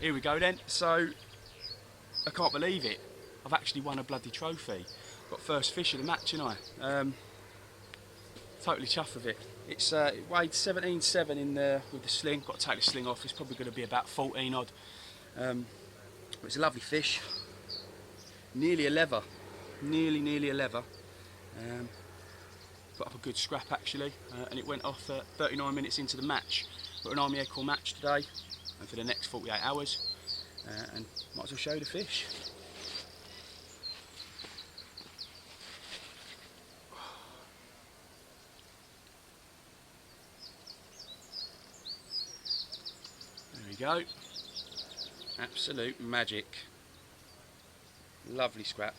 Here we go then. So, I can't believe it. I've actually won a bloody trophy. Got first fish of the match, you know. Totally chuffed with it. It weighed 17.7 in there with the sling. Got to take the sling off. It's probably going to be about 14 odd. It's a lovely fish. Nearly a leather. Nearly a leather. Got up a good scrap actually, and it went off 39 minutes into the match. Got an Army Egg Call match today, and for the next 48 hours, and might as well show you the fish. There we go. Absolute magic. Lovely scrap.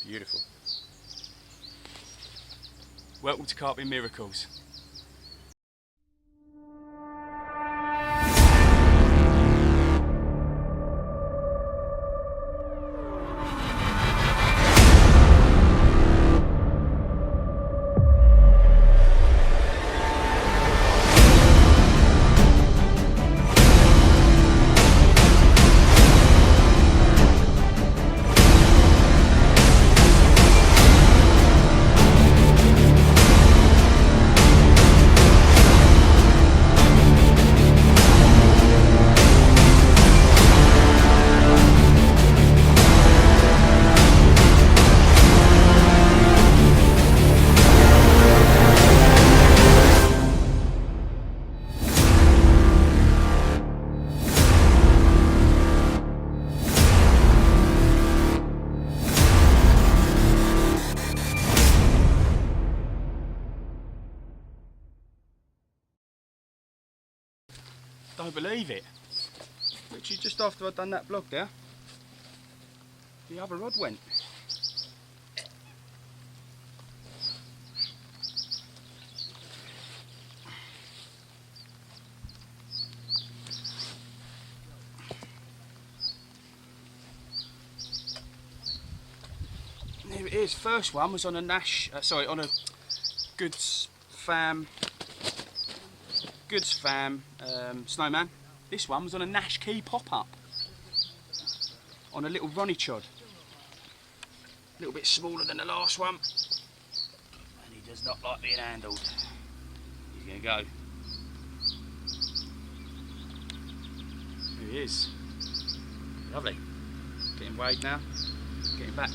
Beautiful. Welcome to Carping Miracles. Don't believe it. Literally just after I'd done that vlog there, the other rod went. There it is. First one was on a on a Goods Fam Snowman. This one was on a Nash Key pop-up on a little Ronnie Chod. A little bit smaller than the last one, and he does not like being handled. He's going to go. Here he is. Lovely. Getting weighed now. Getting back.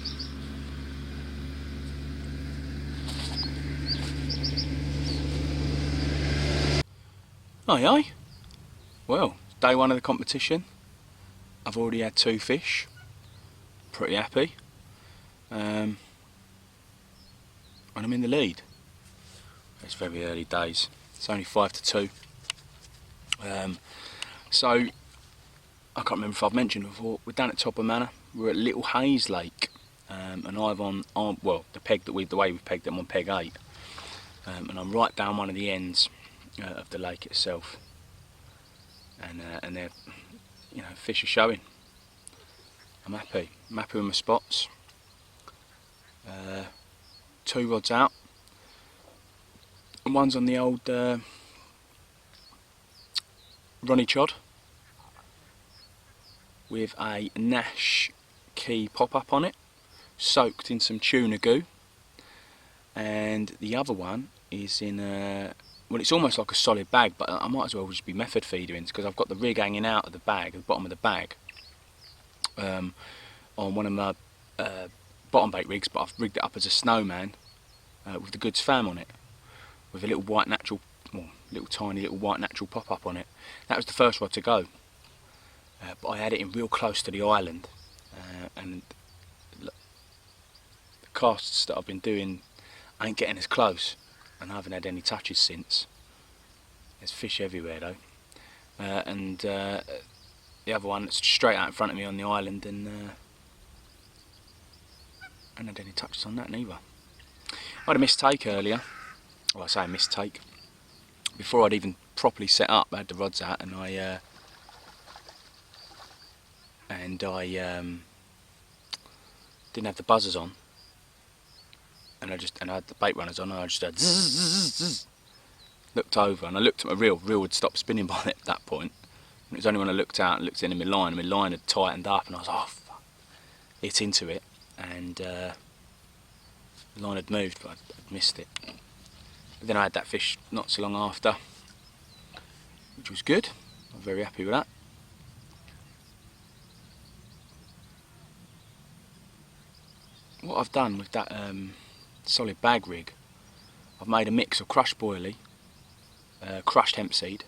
Aye aye. Well, day one of the competition. I've already had 2 fish. Pretty happy. And I'm in the lead. It's very early days. It's only 5 to 2. So I can't remember if I've mentioned before. We're down at Todber Manor. We're at Little Hayes Lake, and I've on well the way we've pegged it, I'm on peg 8, and I'm right down one of the ends of the lake itself, and they're, you know, fish are showing. I'm happy with my spots. 2 rods out, and one's on the old Ronnie Chod with a Nash Key pop-up on it, soaked in some tuna goo, and the other one is in a, well, it's almost like a solid bag, but I might as well just be method feeding, because I've got the rig hanging out of the bag, at the bottom of the bag, on one of my bottom bait rigs, but I've rigged it up as a snowman with the Goods Fam on it, with a little white natural, well, tiny little white natural pop-up on it. That was the first rod to go, but I had it in real close to the island, and the casts that I've been doing ain't getting as close, and I haven't had any touches since. There's fish everywhere though, and the other one that's straight out in front of me on the island, and I hadn't had any touches on that neither. I had a mistake earlier. Well, I say a mistake. Before I'd even properly set up, I had the rods out, and I didn't have the buzzers on, and I had the bait runners on, and I just had zzz, zzz, zzz. Looked over, and I looked at my reel. Reel had stopped spinning by at that point. And it was only when I looked out and looked in my line, and my line had tightened up, and I was oh fuck, hit into it, and the line had moved, but I'd missed it. But then I had that fish not so long after, which was good. I'm very happy with that. What I've done with that solid bag rig, I've made a mix of crushed boilie, crushed hemp seed,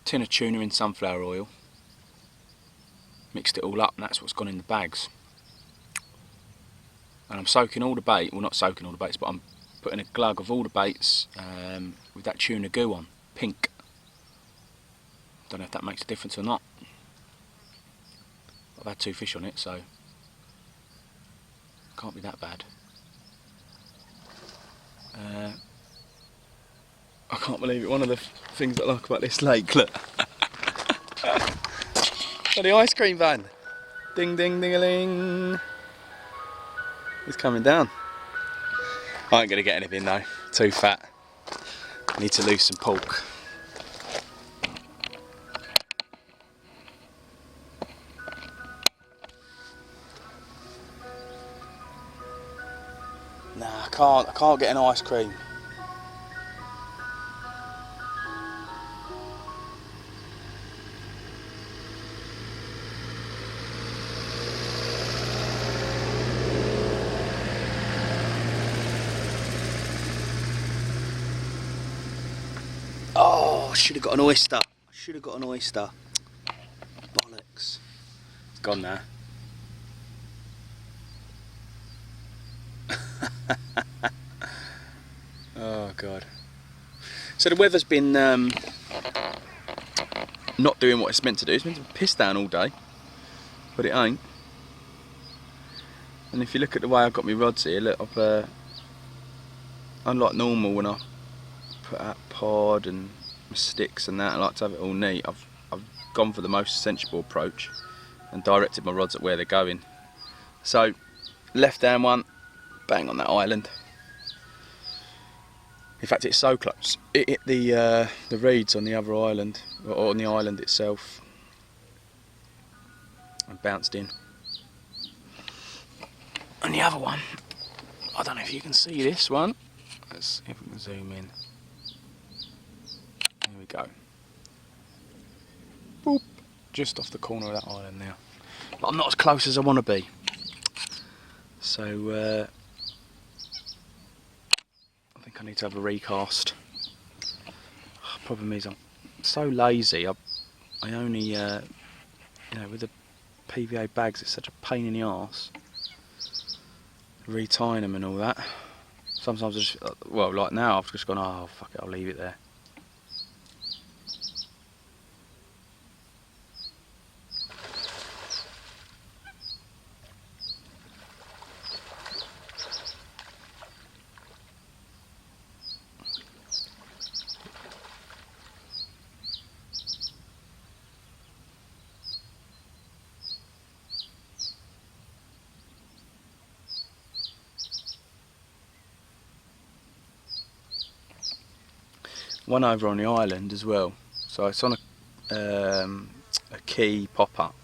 tin of tuna in sunflower oil, mixed it all up, and that's what's gone in the bags. And I'm soaking all the bait, well not soaking all the baits, but I'm putting a glug of all the baits with that tuna goo on, pink. Don't know if that makes a difference or not. I've had 2 fish on it, so can't be that bad. I can't believe it. One of the things I like about this lake, look. Oh, the ice cream van. Ding ding ding a ling. It's coming down. I ain't gonna get anything though. Too fat. Need to lose some pork. Nah, I can't get an ice cream. Oh, I should have got an oyster. I should have got an oyster. Bollocks. It's gone now. Oh God. So the weather's been not doing what it's meant to do. It's meant to piss down all day, but it ain't. And if you look at the way I've got my rods here, look, I've unlike normal when I put out pod and sticks and that, I like to have it all neat. I've gone for the most sensible approach and directed my rods at where they're going. So left down one, bang on that island. In fact, it's so close. It hit the reeds on the other island, or on the island itself, and bounced in. And the other one, I don't know if you can see this one. Let's see if we can zoom in. Here we go. Boop. Just off the corner of that island now. But I'm not as close as I want to be. So I think I need to have a recast. Problem is I'm so lazy. I only, you know, with the PVA bags, it's such a pain in the arse. Retying them and all that. Sometimes I just, well, like now I've just gone, oh fuck it, I'll leave it there. One over on the island as well, so it's on a key pop-up,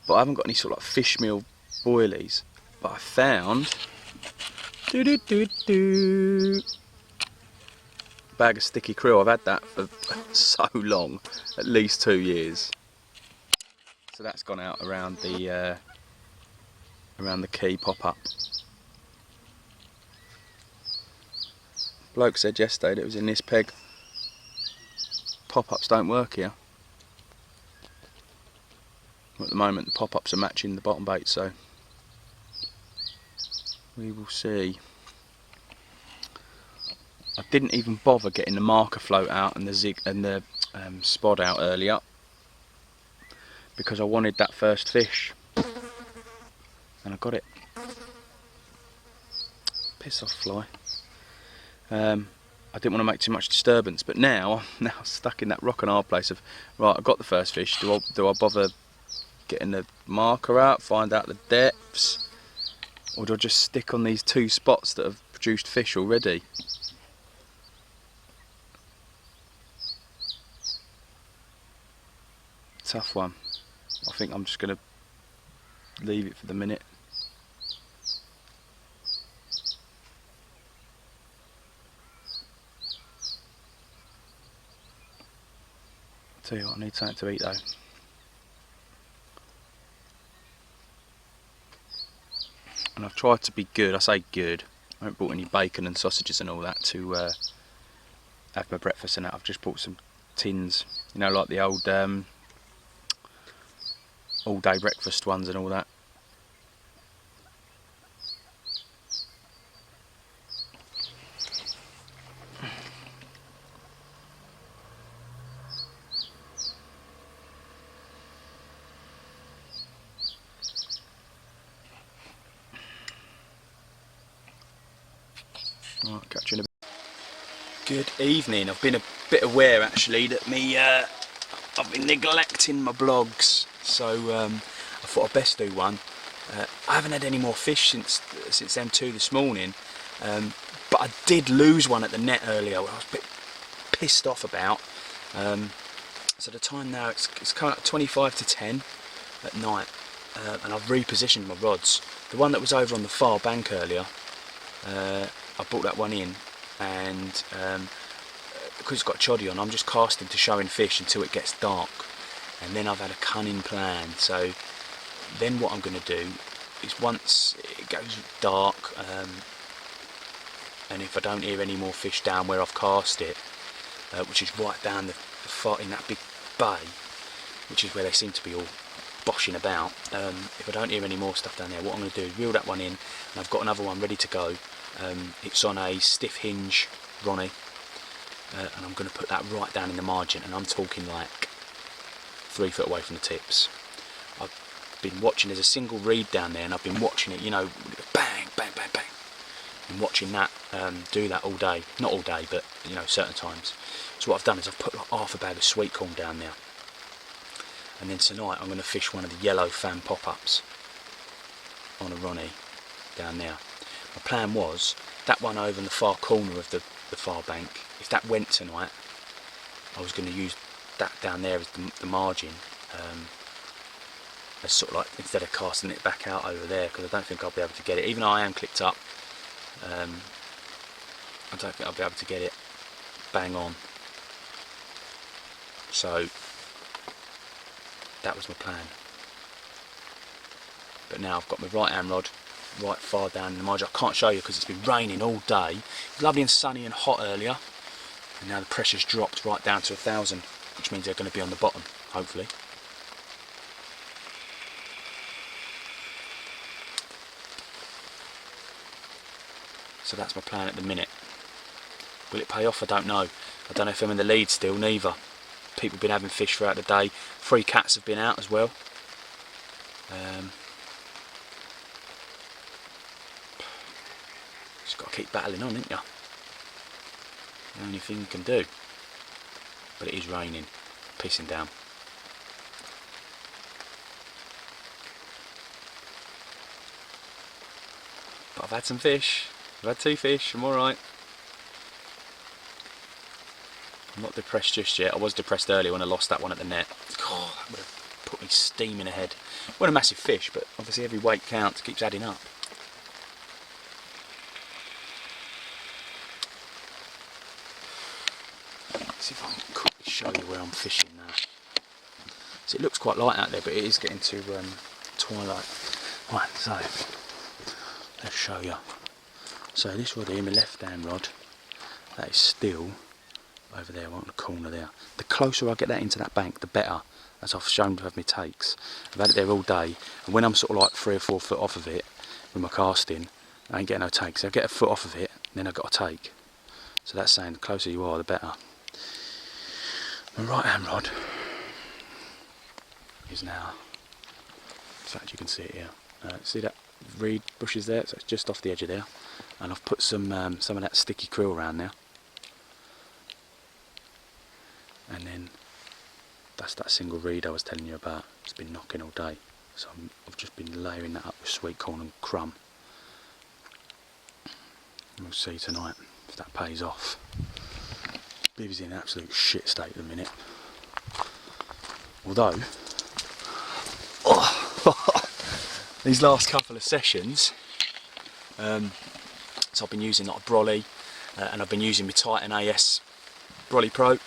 but I haven't got any sort of like fish meal boilies, but I found bag of sticky krill. I've had that for so long, at least 2 years, so that's gone out around the key pop-up. Bloke said yesterday that it was in this peg. Pop-ups don't work here. At the moment the pop-ups are matching the bottom bait, so we will see. I didn't even bother getting the marker float out and the zig and the spod out earlier because I wanted that first fish, and I got it. Piss off, fly. I didn't want to make too much disturbance, but now I'm stuck in that rock and hard place of, right, I got the first fish, do I bother getting the marker out, find out the depths, or do I just stick on these 2 spots that have produced fish already? Tough one. I think I'm just going to leave it for the minute. Tell you what, I need something to eat though. And I've tried to be good. I say good. I haven't bought any bacon and sausages and all that to have my breakfast and that. I've just bought some tins, you know, like the old all day breakfast ones and all that. Right, catch you in a bit. Good evening. I've been a bit aware actually that I've been neglecting my vlogs, so I thought I'd best do one. I haven't had any more fish since M2 this morning, but I did lose one at the net earlier. I was a bit pissed off about. So the time now it's coming up 25 to 10 at night, and I've repositioned my rods. The one that was over on the far bank earlier, I brought that one in, and because it's got a choddy on, I'm just casting to showing fish until it gets dark, and then I've had a cunning plan. So then what I'm going to do is, once it goes dark, and if I don't hear any more fish down where I've cast it, which is right down the far in that big bay, which is where they seem to be all boshing about, if I don't hear any more stuff down there, what I'm going to do is reel that one in, and I've got another one ready to go. It's on a stiff hinge Ronnie, and I'm going to put that right down in the margin, and I'm talking like 3 foot away from the tips. I've been watching, there's a single reed down there, and I've been watching it, you know, bang, bang, bang, bang, and watching that do that all day. Not all day, but you know, certain times. So what I've done is I've put like half a bag of sweet corn down there, and then tonight I'm going to fish one of the yellow fan pop-ups on a Ronnie down there. My plan was that one over in the far corner of the far bank, if that went tonight, I was going to use that down there as the margin, as sort of like, instead of casting it back out over there, because I don't think I'll be able to get it. Even though I am clicked up, I don't think I'll be able to get it bang on. So that was my plan. But now I've got my right hand rod right far down in the margin. I can't show you because it's been raining all day. It was lovely and sunny and hot earlier, and now the pressure's dropped right down to 1,000, which means they're going to be on the bottom, hopefully. So that's my plan at the minute. Will it pay off? I don't know. I don't know if I'm in the lead still, neither. People have been having fish throughout the day. 3 cats have been out as well. Just got to keep battling on, ain't ya? The only thing you can do. But it is raining, pissing down. But I've had some fish. I've had 2 fish. I'm alright. I'm not depressed just yet. I was depressed earlier when I lost that one at the net. Oh, that would have put me steaming ahead. Wasn't a massive fish, but obviously every weight counts, keeps adding up. See if I can quickly show you where I'm fishing now. So it looks quite light out there, but it is getting to twilight. Right, so let's show you. So this rod here, my left hand rod, that is still over there, on the corner there. The closer I get that into that bank, the better, as I've shown to have my takes. I've had it there all day, and when I'm sort of like 3 or 4 foot off of it with my casting, I ain't getting no takes. So I get a foot off of it, then I've got to take. So that's saying the closer you are, the better. My right hand rod is now, in fact you can see it here. See that reed bushes there? So it's just off the edge of there, and I've put some of that sticky krill around there. And then that's that single reed I was telling you about. It's been knocking all day, so I've just been layering that up with sweet corn and crumb. We'll see tonight if that pays off. Bibby's in an absolute shit state at the minute. Although, these last couple of sessions, so I've been using like a brolly, and I've been using my Titan AS Brolly Pro.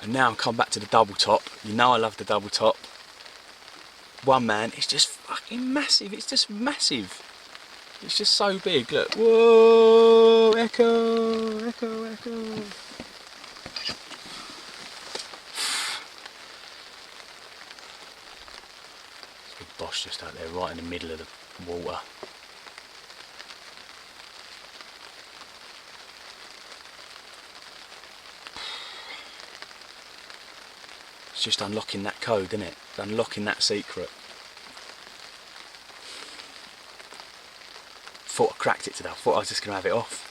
And now I'm come back to the double top. You know I love the double top. One man, it's just fucking massive. It's just massive. It's just so big. Look. Whoa! Echo! Echo! Echo! This big boss just out there, right in the middle of the water. It's just unlocking that code, isn't it? Unlocking that secret. Thought I cracked it today. I thought I was just going to have it off.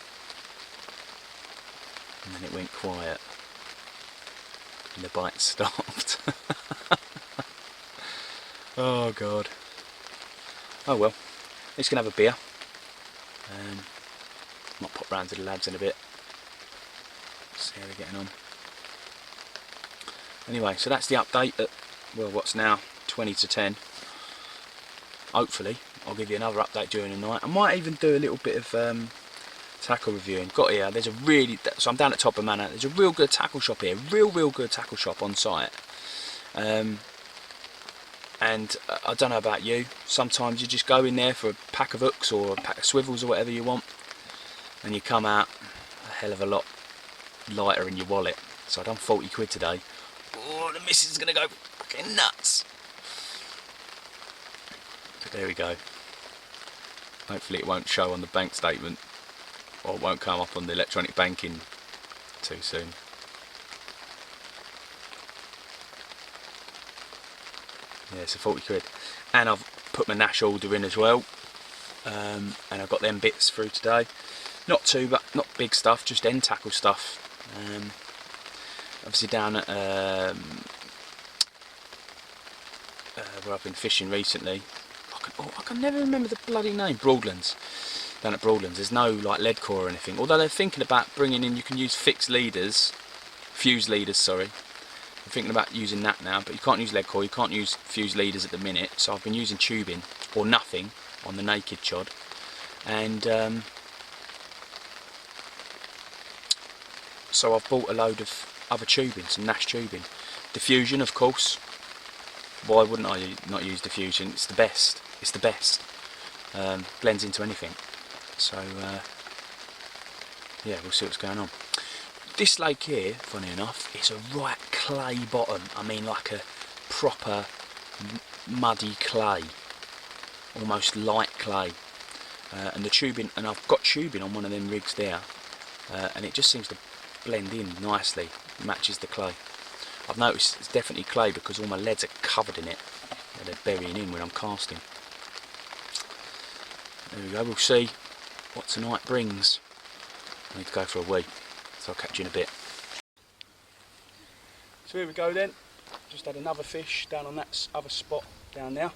And then it went quiet. And the bite stopped. Oh God. Oh well. Just going to have a beer. Might pop round to the lads in a bit. See how they're getting on. Anyway, so that's the update at, well, what's now 20 to 10. Hopefully I'll give you another update during the night. I might even do a little bit of tackle reviewing. Got here, there's a really, so I'm down at Todber Manor, there's a real good tackle shop here, real good tackle shop on site. And I don't know about you, sometimes you just go in there for a pack of hooks or a pack of swivels or whatever you want, and you come out a hell of a lot lighter in your wallet. So I done 40 quid today. Oh, the missus is going to go fucking nuts. But there we go. Hopefully it won't show on the bank statement, or it won't come up on the electronic banking too soon. Yeah, so 40 quid. And I've put my Nash order in as well. And I've got them bits through today. Not big stuff, just end tackle stuff. Obviously down at where I've been fishing recently, I can never remember the bloody name. Broadlands. Down at Broadlands, there's no like lead core or anything. Although they're thinking about bringing in, you can use fixed leaders, fuse leaders. Sorry, I'm thinking about using that now. But you can't use lead core, you can't use fuse leaders at the minute. So I've been using tubing or nothing on the naked chod, and so I've bought a load of other tubing, some Nash tubing. Diffusion, of course. Why wouldn't I not use diffusion? It's the best. It's the best. Blends into anything. So yeah, we'll see what's going on. This lake here, funny enough, it's a right clay bottom. I mean, like a proper muddy clay, almost light clay. And the tubing, and I've got tubing on one of them rigs there, and it just seems to blend in nicely. Matches the clay. I've noticed it's definitely clay because all my leads are covered in it, and they're burying in when I'm casting. There we go. We'll see what tonight brings. I need to go for a wee, so I'll catch you in a bit. So here we go then. Just had another fish down on that other spot down there,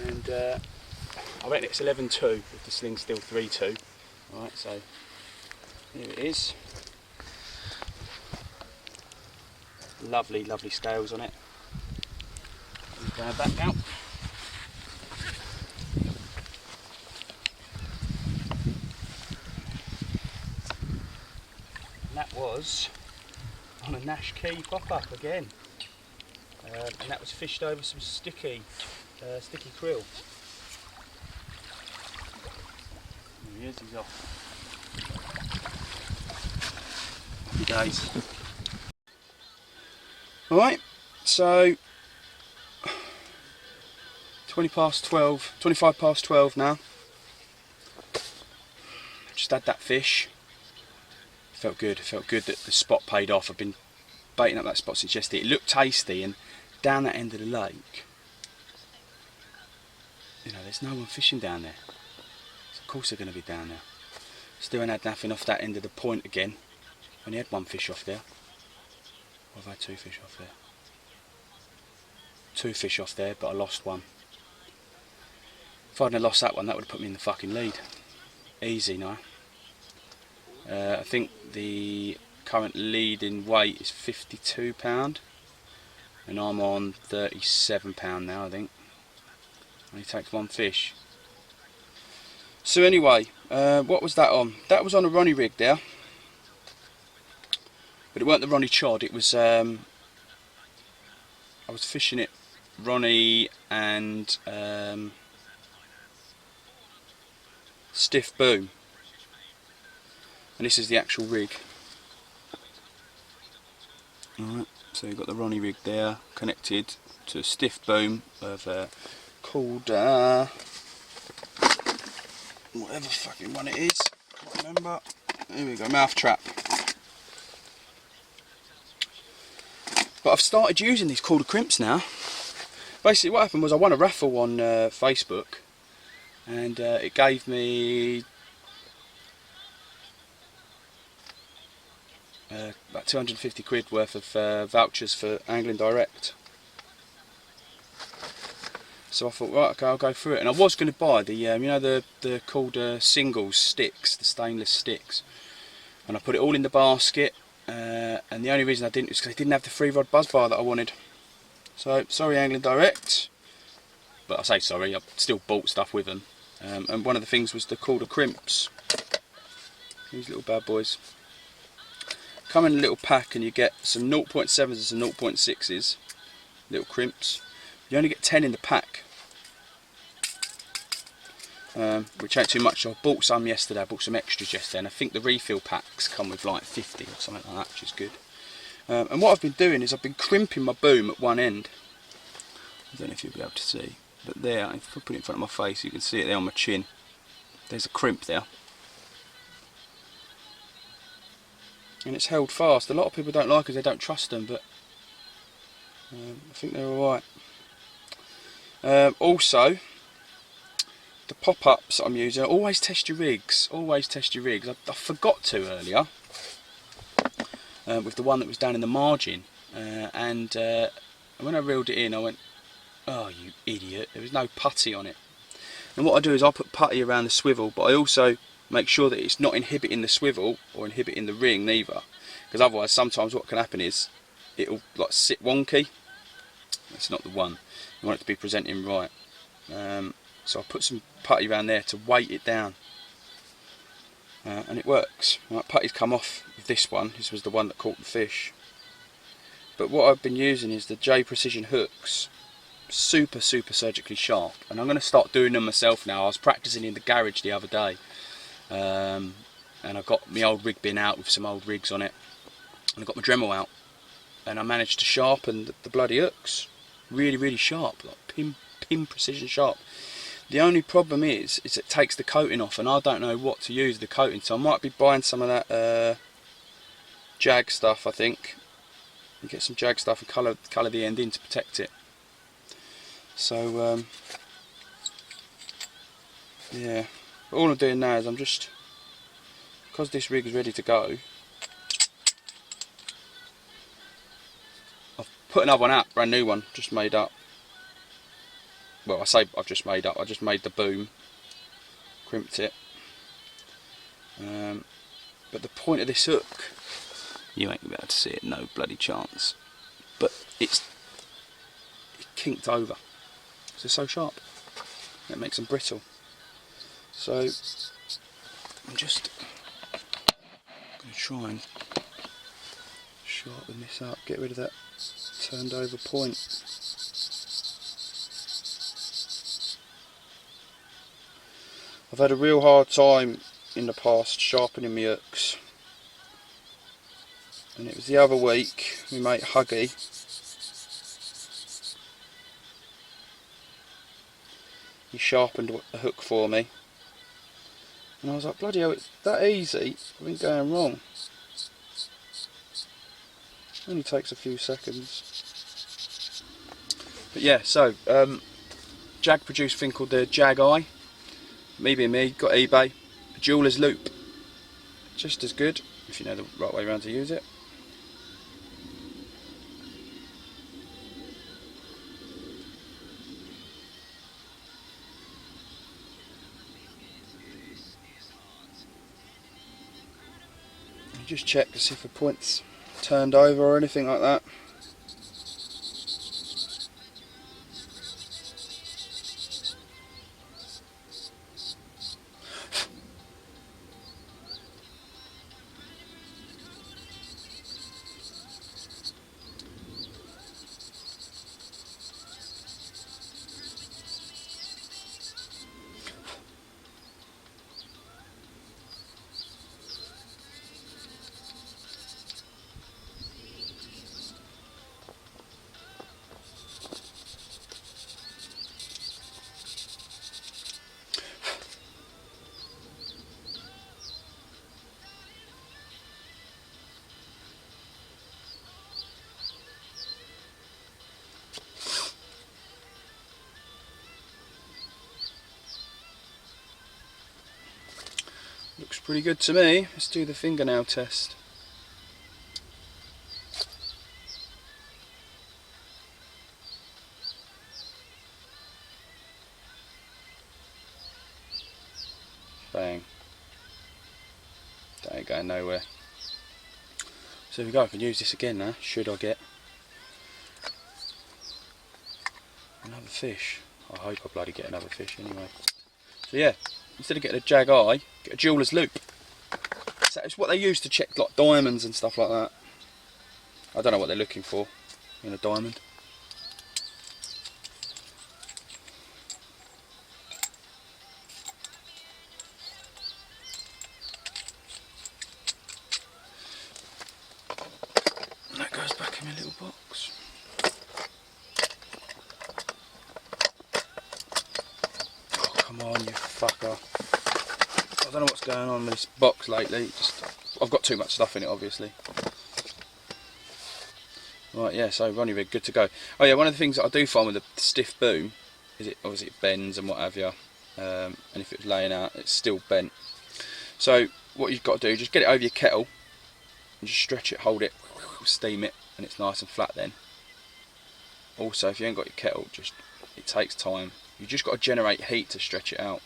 and I reckon it's 11.2 if the sling's still 3.2. Alright, so here it is. Lovely, lovely scales on it. Going back now. And that was on a Nash Key pop-up again. And that was fished over some sticky krill. There he is, he's off. Happy days. Alright, so 25 past 12 now. Just had that fish. Felt good that the spot paid off. I've been baiting up that spot since yesterday. It looked tasty, and down that end of the lake, you know, there's no one fishing down there. So of course they're going to be down there. Still ain't had nothing off that end of the point again. Only had one fish off there. Or have I had two fish off there? Two fish off there, but I lost one. If I hadn't lost that one, that would have put me in the fucking lead. Easy now. I think the current lead in weight is £52, and I'm on £37 now, I think. Only takes one fish. So anyway, what was that on? That was on a Ronnie rig there, but it weren't the Ronnie Chod. It was I was fishing it Ronnie and stiff boom, and this is the actual rig. Alright, so you've got the Ronnie rig there connected to a stiff boom of called whatever fucking one it is, can't remember. Here we go, mouth trap. But I've started using these called crimps now. Basically what happened was I won a raffle on Facebook, and it gave me about 250 quid worth of vouchers for Angling Direct. So I thought, right, okay, I'll go through it. And I was going to buy the, you know, the called singles sticks, the stainless sticks. And I put it all in the basket. And the only reason I didn't is because I didn't have the 3-rod buzz bar that I wanted. So, sorry Angling Direct. But I say sorry, I still bought stuff with them. And one of the things was the called crimps. These little bad boys. Come in a little pack, and you get some 0.7s and some 0.6s. Little crimps. You only get 10 in the pack. Which ain't too much. I bought some yesterday, I bought some extras yesterday, and I think the refill packs come with like 50 or something like that, which is good. And what I've been doing is I've been crimping my boom at one end. I don't know if you'll be able to see, but there, if I put it in front of my face, you can see it there on my chin. There's a crimp there. And it's held fast. A lot of people don't like it because they don't trust them, but I think they're alright. Also, the pop-ups that I'm using, always test your rigs. Always test your rigs. I forgot to earlier with the one that was down in the margin, and when I reeled it in, I went, "Oh, you idiot! There was no putty on it." And what I do is I put putty around the swivel, but I also make sure that it's not inhibiting the swivel or inhibiting the ring neither, because otherwise, sometimes what can happen is it'll like sit wonky. That's not the one. You want it to be presenting right. So I put some putty around there to weight it down, and it works. Right, putty's come off of this one. This was the one that caught the fish. But what I've been using is the J Precision hooks, super surgically sharp, and I'm going to start doing them myself now. I was practicing in the garage the other day, and I got my old rig bin out with some old rigs on it, and I got my Dremel out, and I managed to sharpen the bloody hooks. Really sharp, like pin precision sharp. The only problem is it takes the coating off, and I don't know what to use the coating, so I might be buying some of that Jag stuff, I think, and get some Jag stuff and colour the end in to protect it. So yeah, but all I'm doing now is I'm just, because this rig is ready to go, I've put another one out, brand new one, just made up. Well, I say I've just made up, I just made the boom, crimped it. But the point of this hook, you ain't going to be able to see it, no bloody chance. But it kinked over. It's so sharp. It makes them brittle. So I'm just going to try and sharpen this up, get rid of that turned over point. I've had a real hard time in the past sharpening my hooks, and it was the other week my mate Huggy he sharpened a hook for me, and I was like, bloody hell, it's that easy, I've been going wrong. It only takes a few seconds. But yeah, so Jag produced a thing called the Jag Eye. Me being me, got eBay, a jeweler's loop, just as good if you know the right way around to use it. just check to see if the point's turned over or anything like that. Looks pretty good to me. Let's do the fingernail test. Bang. That ain't going nowhere. So there we go, I can use this again now, should I get another fish. I hope I bloody get another fish anyway. So yeah, instead of getting a jag eye, get a jeweler's loop. So it's what they use to check like diamonds and stuff like that. I don't know what they're looking for in a diamond. And that goes back in my little box. Oh, come on, you fucker. I don't know what's going on with this box lately. I've got too much stuff in it, obviously. Right, yeah, so runny rig, good to go. Oh yeah, one of the things that I do find with a stiff boom is obviously it bends and what have you. And if it's laying out, it's still bent. So what you've got to do, just get it over your kettle and just stretch it, hold it, steam it, and it's nice and flat then. Also, if you ain't got your kettle, it takes time. You just got to generate heat to stretch it out.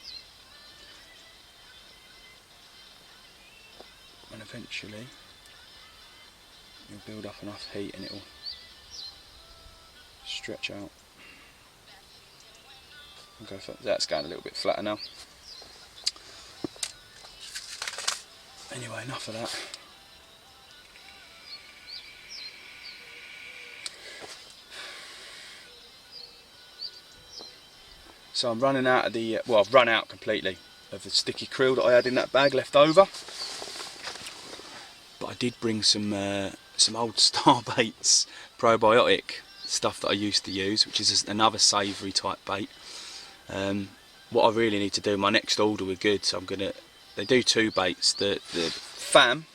And eventually you'll build up enough heat and it'll stretch out. Okay, that's going a little bit flatter now. Anyway, enough of that. So I'm running out of the, well, I've run out completely of the sticky krill that I had in that bag left over. But I did bring some old Starbaits probiotic stuff that I used to use, which is another savoury type bait. What I really need to do, my next order with good, so they do two baits, the Fam,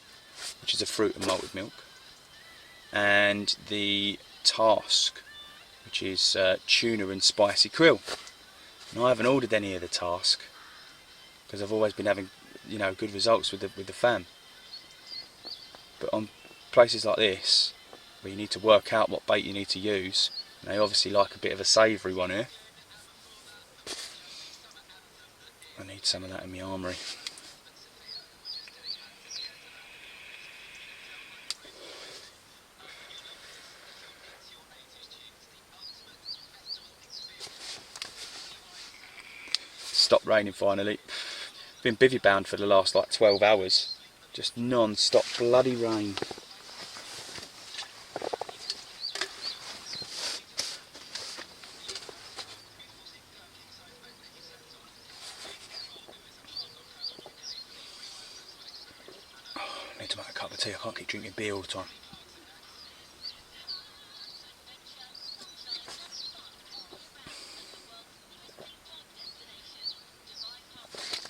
which is a fruit and malted milk, and the Task, which is tuna and spicy krill. And I haven't ordered any of the Task because I've always been having, you know, good results with the Fam. But on places like this, where you need to work out what bait you need to use, and they obviously like a bit of a savoury one here, I need some of that in my armoury. Stopped raining finally. Been bivvy bound for the last like 12 hours. Just non-stop bloody rain. I need to make a cup of tea. I can't keep drinking beer all the time.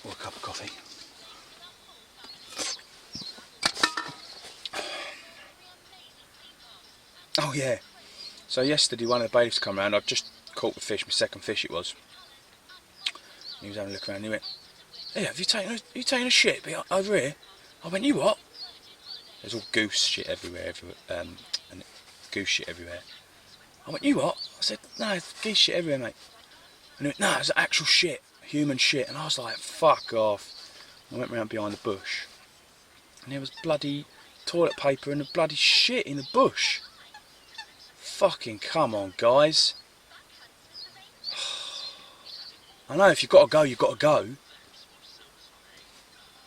Or a cup of coffee. Oh yeah, so yesterday one of the bailiffs come round. I'd just caught the fish, my second fish it was. He was having a look around and he went, "Hey, have you taken a shit over here?" I went, "You what?" There's all goose shit everywhere, and goose shit everywhere. I went, "You what?" I said, "No, it's geese shit everywhere, mate." And he went, "No, it's actual shit, human shit." And I was like, "Fuck off." I went round behind the bush and there was bloody toilet paper and the bloody shit in the bush. Fucking come on, guys. I know if you've got to go, you've got to go.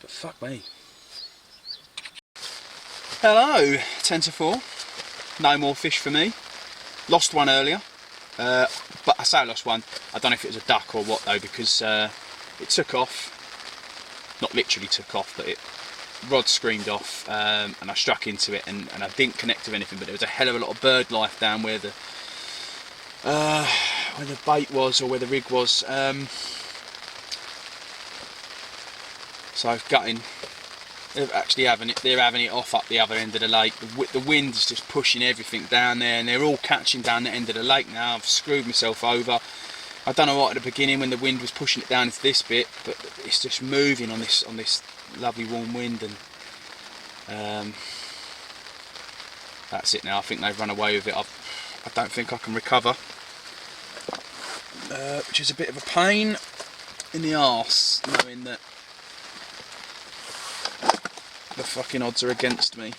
But fuck me. Hello, 10 to 4. No more fish for me. Lost one earlier. But I say I lost one. I don't know if it was a duck or what though, because it took off. Not literally took off, but it rod screamed off, and I struck into it, and I didn't connect to anything. But there was a hell of a lot of bird life down where the bait was, or where the rig was. So gutting. They're actually having it off up the other end of the lake. The wind is just pushing everything down there, and they're all catching down the end of the lake now. I've screwed myself over. I don't know what at the beginning when the wind was pushing it down into this bit, but it's just moving on this lovely warm wind, and that's it now. I think they've run away with it. I don't think I can recover, which is a bit of a pain in the arse, knowing that the fucking odds are against me.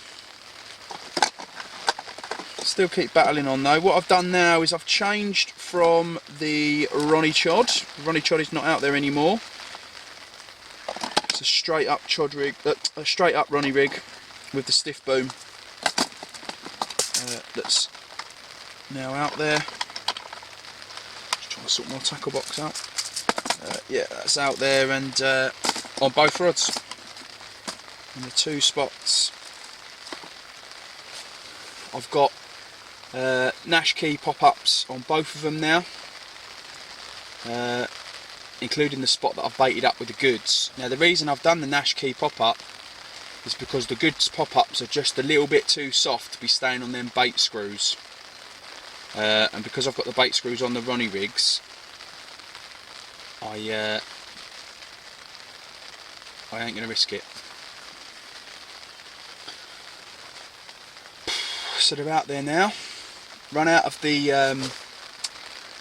Still keep battling on though. What I've done now is I've changed from the Ronnie Chod. The Ronnie Chod is not out there anymore. It's a straight up Chod rig, a straight up Ronnie rig with the stiff boom. That's now out there. Just trying to sort my tackle box out. Yeah, that's out there, and on both rods. In the two spots. I've got Nash key pop-ups on both of them now, including the spot that I've baited up with the goods. Now the reason I've done the Nash key pop-up is because the goods pop-ups are just a little bit too soft to be staying on them bait screws, and because I've got the bait screws on the Ronnie rigs, I ain't going to risk it. So they're out there now. Run out of the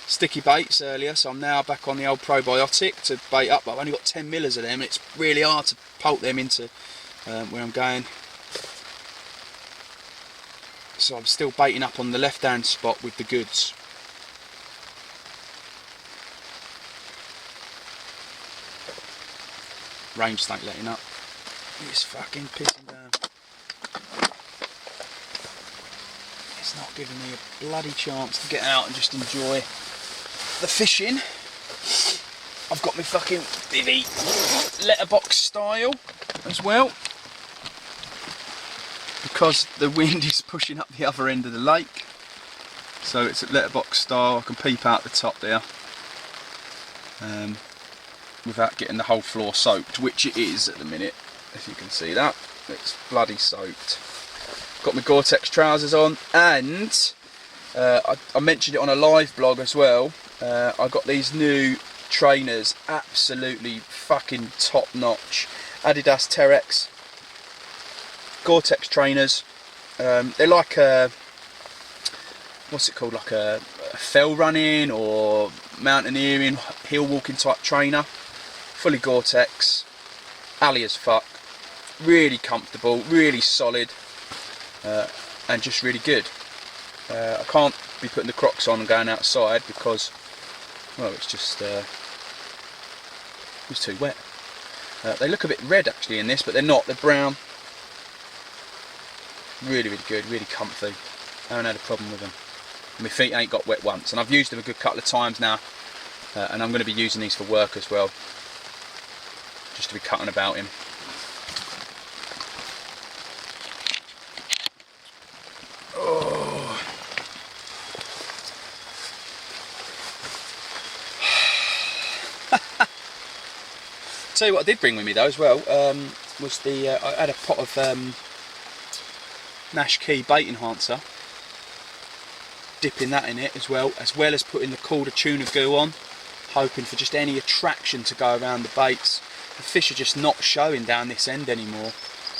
sticky baits earlier, so I'm now back on the old probiotic to bait up. But I've only got 10 millers of them, and it's really hard to poke them into where I'm going. So I'm still baiting up on the left hand spot with the goods. Rain just ain't letting up. It's fucking pissing down. It's not giving me a bloody chance to get out and just enjoy the fishing. I've got my fucking bivvy letterbox style as well, because the wind is pushing up the other end of the lake. So it's a letterbox style. I can peep out the top there without getting the whole floor soaked, which it is at the minute. If you can see that, it's bloody soaked. Got my Gore-Tex trousers on, and I mentioned it on a live blog as well. I got these new trainers, absolutely fucking top notch. Adidas Terex Gore-Tex trainers. They're like a, what's it called, like a fell running or mountaineering, hill walking type trainer. Fully Gore-Tex, alley as fuck. Really comfortable, really solid. And just really good. I can't be putting the Crocs on and going outside because, well, it's just it's too wet. They look a bit red actually in this, but they're not. They're brown. Really, really good. Really comfy. I haven't had a problem with them. My feet ain't got wet once, and I've used them a good couple of times now. And I'm going to be using these for work as well, just to be cutting about in. Tell you what I did bring with me though as well, was the I had a pot of Nash Key bait enhancer, dipping that in it as well as putting the Calder tuna goo on, hoping for just any attraction to go around the baits. The fish are just not showing down this end anymore,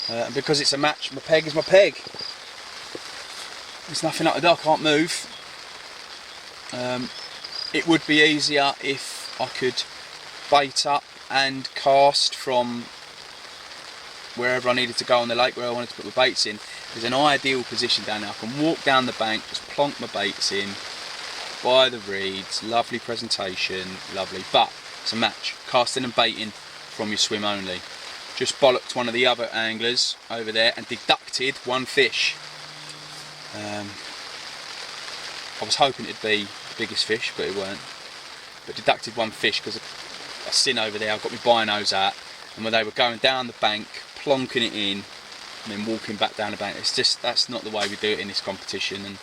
and because it's a match, my peg is my peg. There's nothing I can do, I can't move. It would be easier if I could bait up and cast from wherever I needed to go on the lake where I wanted to put my baits in. There's an ideal position down there. I can walk down the bank, just plonk my baits in, by the reeds, lovely presentation, lovely. But it's a match, casting and baiting from your swim only. Just bollocked one of the other anglers over there and deducted one fish. I was hoping it'd be the biggest fish, but it weren't. But deducted one fish because I seen over there, I got my binos out, and when they were going down the bank, plonking it in, and then walking back down the bank, it's just, that's not the way we do it in this competition. And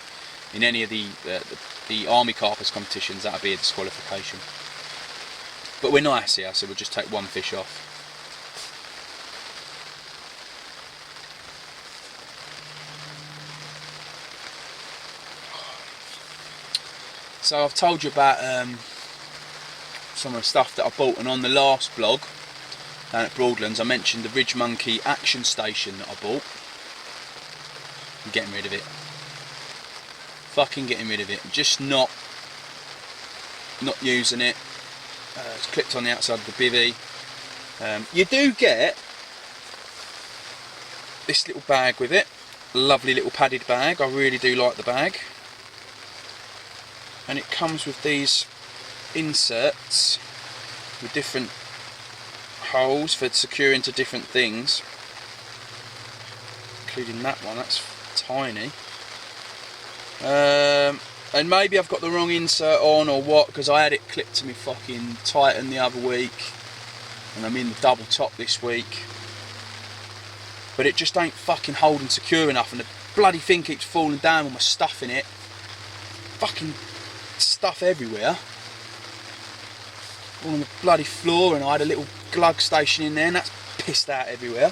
in any of the army carpers competitions, that'll be a disqualification. But we're nice here, so we'll just take one fish off. So I've told you about some of the stuff that I bought, and on the last blog down at Broadlands I mentioned the Ridge Monkey action station that I bought. I'm getting rid of it. Fucking getting rid of it. Just not using it. It's clipped on the outside of the bivvy. You do get this little bag with it. Lovely little padded bag. I really do like the bag. And it comes with these inserts with different holes for securing to different things, including that one. That's tiny. And maybe I've got the wrong insert on or what, because I had it clipped to me fucking Titan the other week, and I'm in the double top this week, but it just ain't fucking holding secure enough, and the bloody thing keeps falling down with my stuff in it. Fucking stuff everywhere, all on the bloody floor, and I had a little glug station in there and that's pissed out everywhere.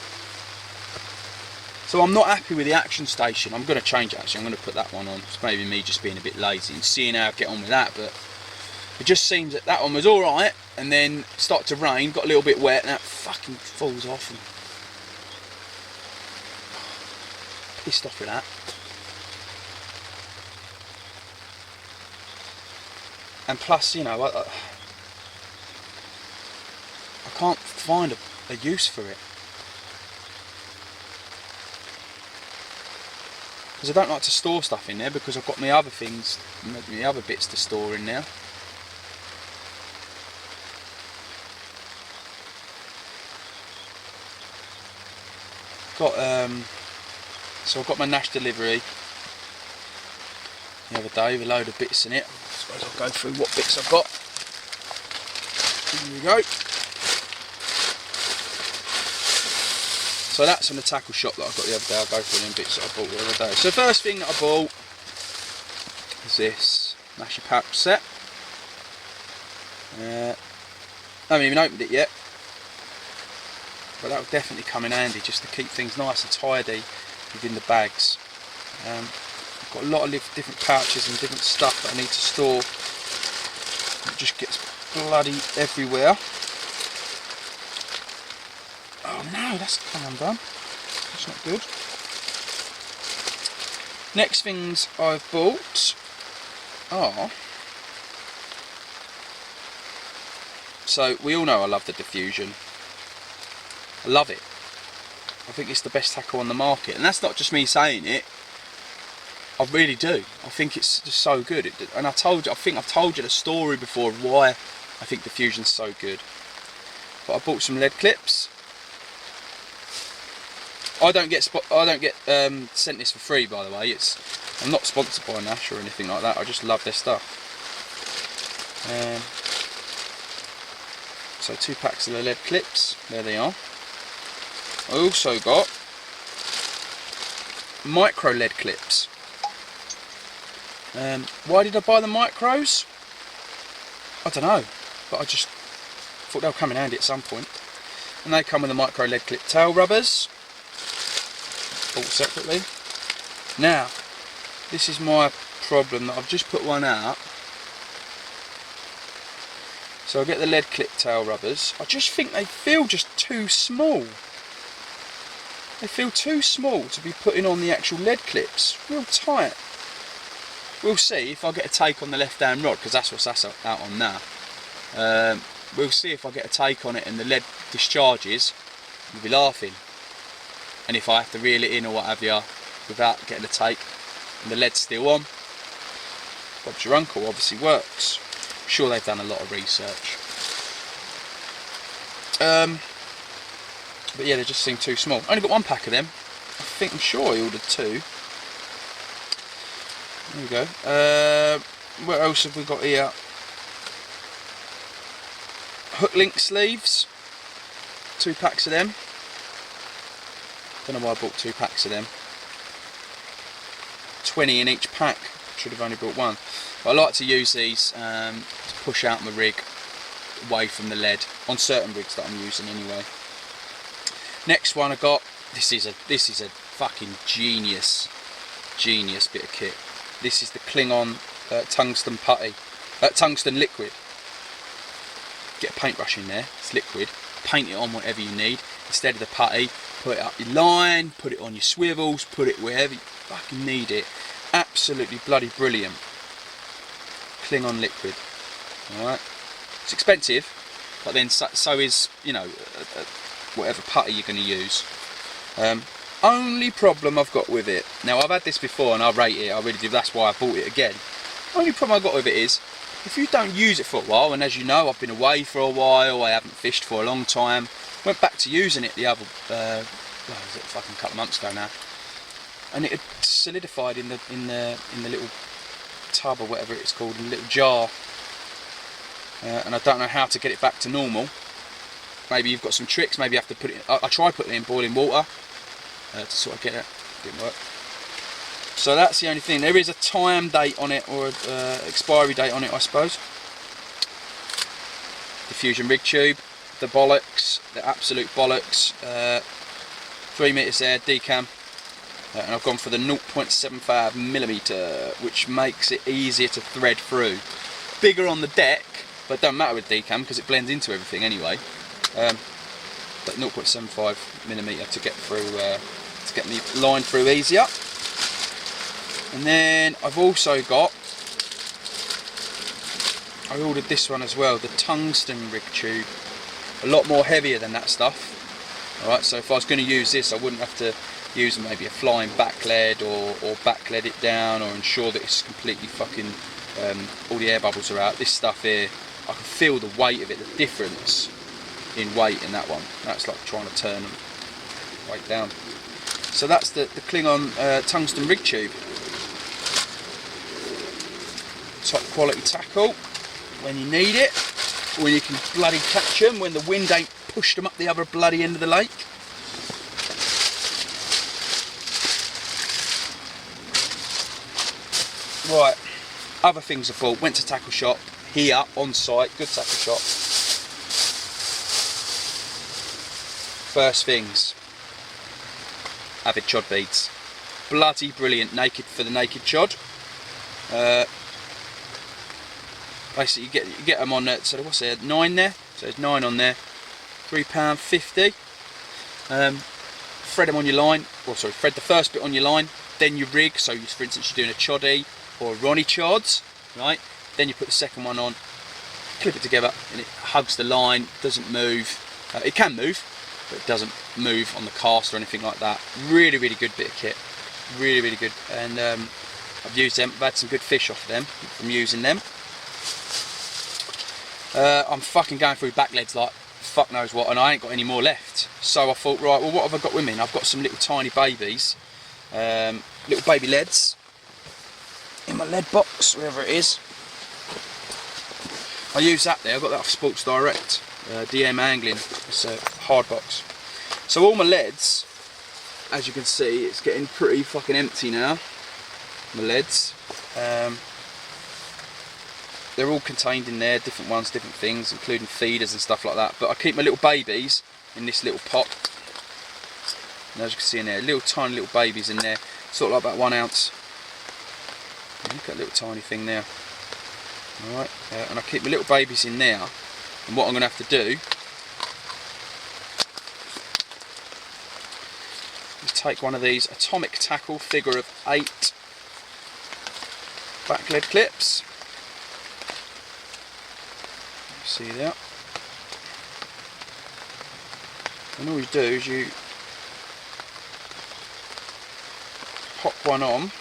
So I'm not happy with the action station. I'm going to change it actually. I'm going to put that one on. It's maybe me just being a bit lazy and seeing how I get on with that, but it just seems that that one was alright, and then it started to rain, got a little bit wet, and that fucking falls off, and pissed off with that. And plus, you know, I can't find a use for it. Because I don't like to store stuff in there, because I've got my other things, my other bits to store in there. So I've got my Nash delivery the other day with a load of bits in it. I suppose I'll go through what bits I've got. Here we go. So that's from the tackle shop that I got the other day. I'll go through them bits that I bought the other day. So the first thing that I bought is this Nash pouch set. I haven't even opened it yet, but that would definitely come in handy just to keep things nice and tidy within the bags. I've got a lot of different pouches and different stuff that I need to store. It just gets bloody everywhere. Oh no, that's come undone. That's not good. Next things I've bought are... So we all know I love the Diffusion. I love it. I think it's the best tackle on the market, and that's not just me saying it. I really do. I think it's just so good. And I think I've told you the story before of why I think Diffusion's so good. But I bought some lead clips. I don't get sent this for free, by the way. I'm not sponsored by Nash or anything like that. I just love their stuff. So 2 packs of the lead clips. There they are. I also got micro lead clips. Why did I buy the micros? I don't know, but I just thought they'll come in handy at some point. And they come with the micro lead clip tail rubbers, bought separately. Now, this is my problem, that I've just put one out. So I get the lead clip tail rubbers. I just think they feel just too small. They feel too small to be putting on the actual lead clips. Real tight. We'll see if I get a take on the left hand rod, because that's what's out on now. We'll see if I get a take on it and the lead discharges. You'll be laughing. and if I have to reel it in or what have you, without getting a take, and the lead's still on, Bob's your uncle, obviously works. I'm sure they've done a lot of research. But yeah, they just seem too small. Only got one pack of them. I'm sure I ordered 2. There we go. What else have we got here? Hook link sleeves. 2 packs of them. Don't know why I bought 2 packs of them. 20 in each pack. Should have only bought 1. But I like to use these to push out my rig away from the lead on certain rigs that I'm using anyway. Next one I got. This is a fucking genius bit of kit. This is the Klingon tungsten putty, tungsten liquid. Get a paintbrush in there. It's liquid. Paint it on whatever you need. Instead of the putty, put it up your line, put it on your swivels, put it wherever you fucking need it. Absolutely bloody brilliant. Klingon liquid. Alright. It's expensive, but then so is, you know, whatever putty you're going to use. Only problem I've got with it, now I've had this before and I rate it, I really do, that's why I bought it again. Only problem I've got with it is, if you don't use it for a while, and as you know I've been away for a while, I haven't fished for a long time, went back to using it the other, well, was it fucking couple of months ago now, and it had solidified in the little tub or whatever it's called, in a little jar, and I don't know how to get it back to normal. Maybe you've got some tricks, maybe you have to put it in, I tried putting it in boiling water to sort of get it, didn't work. So that's the only thing. There is a time date on it, or expiry date on it, I suppose. Diffusion rig tube, the bollocks, the absolute bollocks. 3 metres there, decam, and I've gone for the 0.75mm, which makes it easier to thread through. Bigger on the deck, but it don't matter with decam because it blends into everything anyway. But 0.75mm to get through, to get me line through easier. And then I've also got, I ordered this one as well, the tungsten rig tube. A lot more heavier than that stuff. Alright, so if I was going to use this, I wouldn't have to use maybe a flying back lead or back lead it down, or ensure that it's completely fucking, all the air bubbles are out. This stuff here, I can feel the weight of it, the difference in weight in that one. That's like trying to turn them weight down. So that's the Klingon tungsten rig tube. Top quality tackle when you need it, when you can bloody catch them, when the wind ain't pushed them up the other bloody end of the lake. Right, other things I bought, went to tackle shop here on site, good tackle shop. First things, Avid chod beads, bloody brilliant, naked for the naked chod. Basically you get them on, so what's there, 9 there, so there's 9 on there, £3.50. Thread them on your line, or sorry, thread the first bit on your line, then you rig, so you, for instance you're doing a choddy or a Ronnie chods, right, then you put the second one on, clip it together and it hugs the line, doesn't move, it can move, but it doesn't move on the cast or anything like that. Really, really good bit of kit, really, really good, and I've used them, I've had some good fish off of them from using them. I'm fucking going through back leads like fuck knows what, and I ain't got any more left. So I thought, right, well, what have I got with me? And I've got some little tiny babies, little baby leads in my lead box, wherever it is. I use that there. I got that off Sports Direct, DM Angling. It's a hard box. So all my leads, as you can see, it's getting pretty fucking empty now. My leads. They're all contained in there, different ones, different things, including feeders and stuff like that. But I keep my little babies in this little pot. And as you can see in there, little tiny little babies in there, sort of like about 1 ounce. Look at that little tiny thing there. Alright, and I keep my little babies in there. And what I'm going to have to do is take one of these Atomic Tackle figure of 8 back lead clips. See that? And all you do is you one on,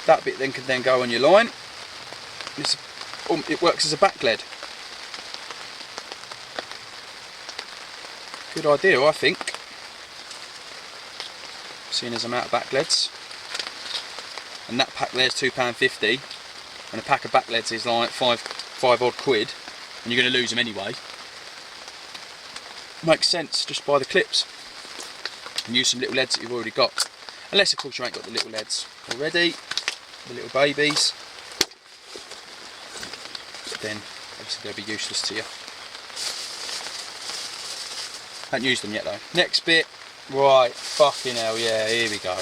that bit then can then go on your line. It works as a back lead. Good idea, I think. Seeing as I'm out of back leads. And that pack there's £2.50, and a pack of back leads is like five odd quid, and you're going to lose them anyway. Makes sense, just buy the clips and use some little leads that you've already got. Unless of course you ain't got the little leads already, the little babies. Then obviously they'll be useless to you. Haven't used them yet though. Next bit, right, fucking hell, yeah, here we go.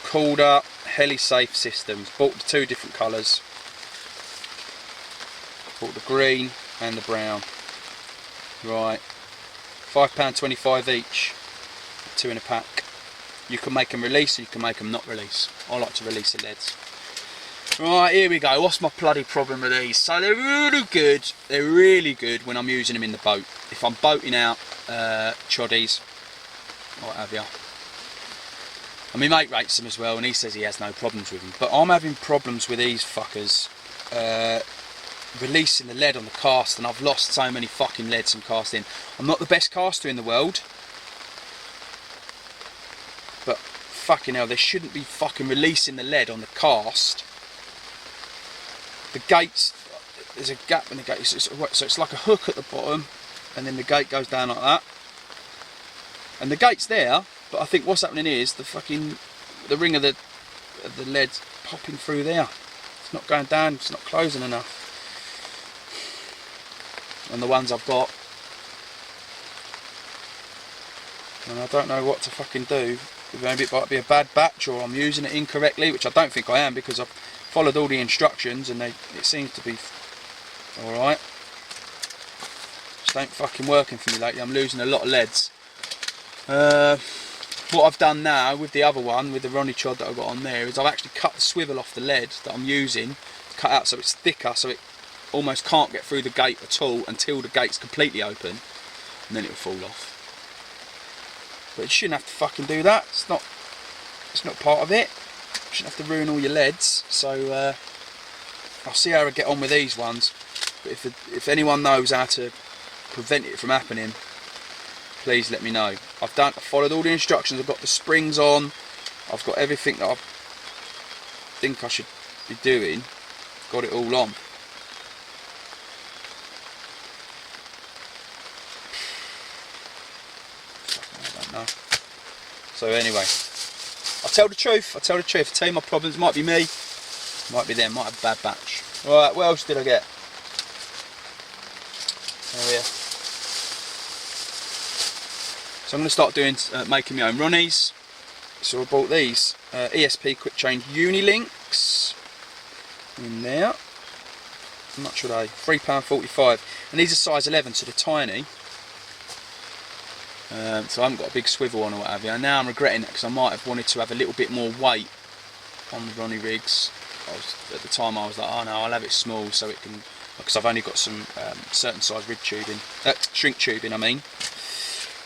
Called up HeliSafe systems. Bought the two different colours. Bought the green and the brown. Right, £5.25 each, 2 in a pack. You can make them release, or you can make them not release. I like to release the leads. Right, here we go. What's my bloody problem with these? So they're really good. They're really good when I'm using them in the boat. If I'm boating out choddies, what have you. And my mate rates them as well, and he says he has no problems with them. But I'm having problems with these fuckers releasing the lead on the cast, and I've lost so many fucking leads from casting. I'm not the best caster in the world, but fucking hell, they shouldn't be fucking releasing the lead on the cast. The gates, there's a gap in the gate, so it's like a hook at the bottom, and then the gate goes down like that. And the gate's there, but I think what's happening is the ring of the lead's popping through there. It's not going down, it's not closing enough. And the ones I've got, and I don't know what to fucking do. Maybe it might be a bad batch, or I'm using it incorrectly, which I don't think I am, because I've followed all the instructions and it seems to be alright. Just ain't fucking working for me lately. I'm losing a lot of leads. What I've done now with the other one, with the Ronnie Chod that I've got on there, is I've actually cut the swivel off the lead that I'm using, cut out so it's thicker, so it almost can't get through the gate at all until the gate's completely open, and then it'll fall off. But you shouldn't have to fucking do that. It's not part of it. You shouldn't have to ruin all your leads. So I'll see how I get on with these ones. But if anyone knows how to prevent it from happening, please let me know. I've followed all the instructions. I've got the springs on. I've got everything that I think I should be doing. Got it all on. I don't know. So anyway, I'll tell the truth. I tell you my problems. Might be me, might be them. Might have a bad batch. Right, what else did I get? Oh yeah. So I'm going to start doing making my own runnies. So I bought these ESP quick change Unilinks in there. How much are they? £3.45, and these are size 11, so they're tiny. So I haven't got a big swivel on or what have you. And now I'm regretting that, because I might have wanted to have a little bit more weight on the Ronnie rigs. At the time I was like, oh no, I'll have it small so it can, because I've only got some certain size rig tubing, shrink tubing I mean,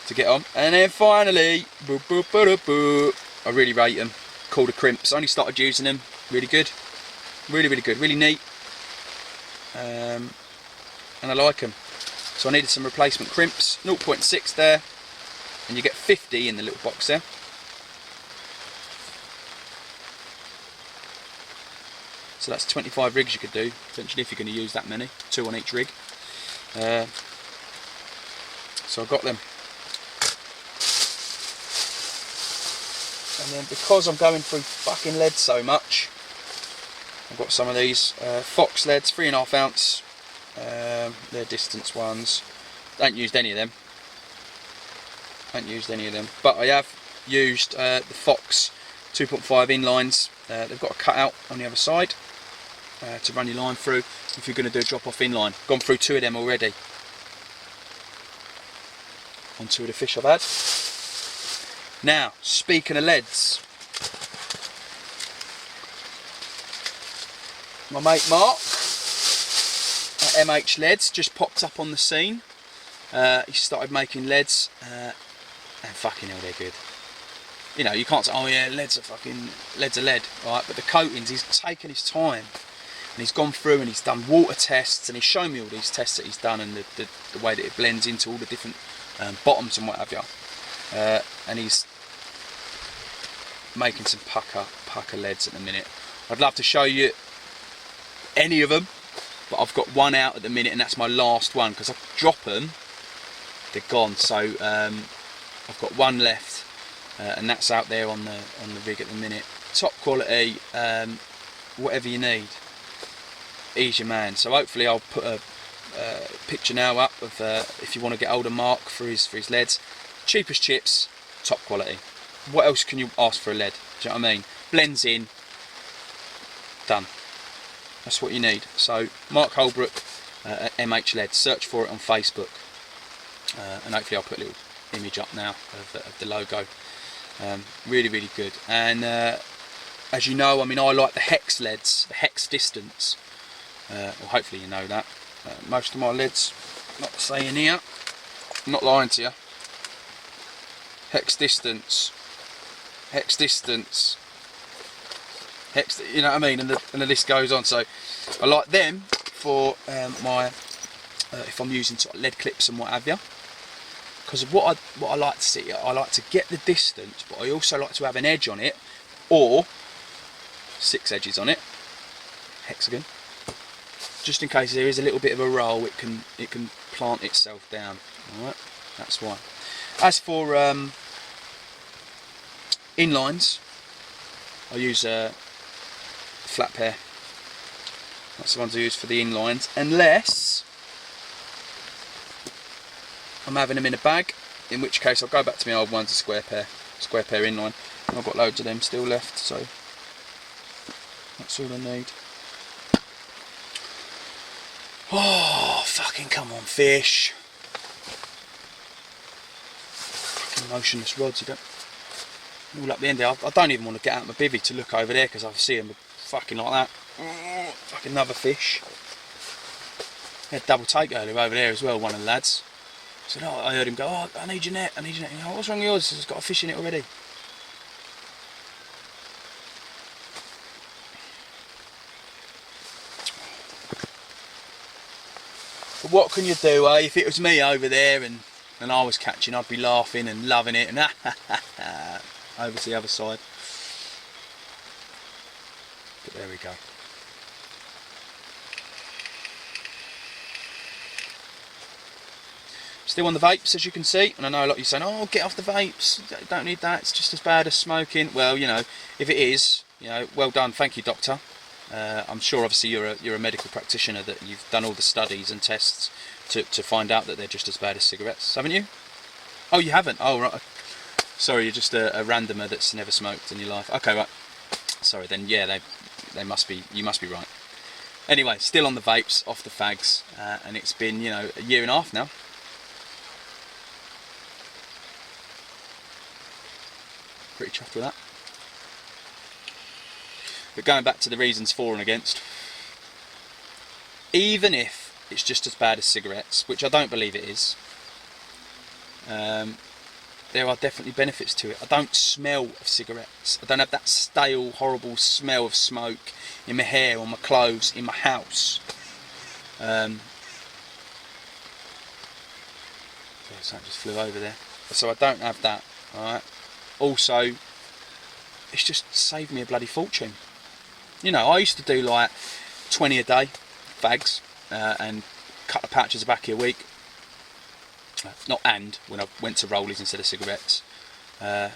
to get on. And then finally, I really rate them, called the Crimps. I only started using them, really good, really good, really neat, and I like them. So I needed some replacement crimps, 0.6 there, and you get 50 in the little box there. So that's 25 rigs you could do, potentially, if you're going to use that many, 2 on each rig. So I got them. And then because I'm going through fucking lead so much, I've got some of these Fox leads, 3.5 ounce. They're distance ones. Ain't used any of them. But I have used the Fox 2.5 inlines. They've got a cutout on the other side to run your line through if you're going to do a drop off inline. Gone through 2 of them already on 2 of the fish I've had. Now, speaking of leads, my mate Mark MH leads, just popped up on the scene. He started making leads, and fucking hell, they're good. You know, you can't say, oh yeah, lead's are lead, right? But the coatings, he's taken his time, and he's gone through and he's done water tests, and he's shown me all these tests that he's done, and the way that it blends into all the different bottoms and what have you. And he's making some pucker leads at the minute. I'd love to show you any of them, but I've got one out at the minute, and that's my last one, because I drop them, they're gone. So I've got one left, and that's out there on the rig at the minute. Top quality, whatever you need, he's your man. So hopefully I'll put a picture now up of if you want to get hold of Mark for his leads. Cheap as chips, top quality. What else can you ask for a lead? Do you know what I mean? Blends in, done. That's what you need. So Mark Holbrook, MH Lead. Search for it on Facebook, and hopefully I'll put a little image up now of the logo. Really, really good. And as you know, I mean, I like the hex leads, the hex distance. Well, hopefully you know that. Most of my leads, not saying here, I'm not lying to you. Hex distance, you know what I mean, and the list goes on. So I like them for my if I'm using sort of lead clips and what have you, because of what I like to see. I like to get the distance, but I also like to have an edge on it, or 6 edges on it, hexagon, just in case there is a little bit of a roll, it can plant itself down. All right, that's why. As for inlines, I use flat pair. That's the ones I use for the inlines, unless I'm having them in a bag, in which case I'll go back to my old ones, a square pair inline. I've got loads of them still left, so that's all I need. Oh, fucking come on, fish. Fucking motionless rods, you don't. All up the end there. I don't even want to get out my bivvy to look over there, because I see them fucking like that. Fucking another fish. He had double take earlier over there as well, one of the lads. So I heard him go, oh, I need your net. You know, what's wrong with yours? It's got a fish in it already. But what can you do, eh? If it was me over there and I was catching, I'd be laughing and loving it and over to the other side. But there we go. Still on the vapes, as you can see, and I know a lot of you saying, oh, get off the vapes, don't need that, it's just as bad as smoking. Well, you know, if it is, you know, well done, thank you, doctor. I'm sure obviously you're a medical practitioner, that you've done all the studies and tests to find out that they're just as bad as cigarettes, haven't you? Oh, you haven't? Oh, right. Sorry, you're just a randomer that's never smoked in your life. Okay, right. Sorry, then yeah, they must be. You must be right. Anyway, still on the vapes, off the fags, and it's been, you know, a year and a half now. Pretty chuffed with that. But going back to the reasons for and against, even if it's just as bad as cigarettes, which I don't believe it is, there are definitely benefits to it. I don't smell of cigarettes. I don't have that stale, horrible smell of smoke in my hair, on my clothes, in my house. Something just flew over there. So I don't have that. Alright. Also, it's just saved me a bloody fortune. You know, I used to do like 20 a day, fags, and a couple of pouches of tobacco a week. When I went to rollies instead of cigarettes, and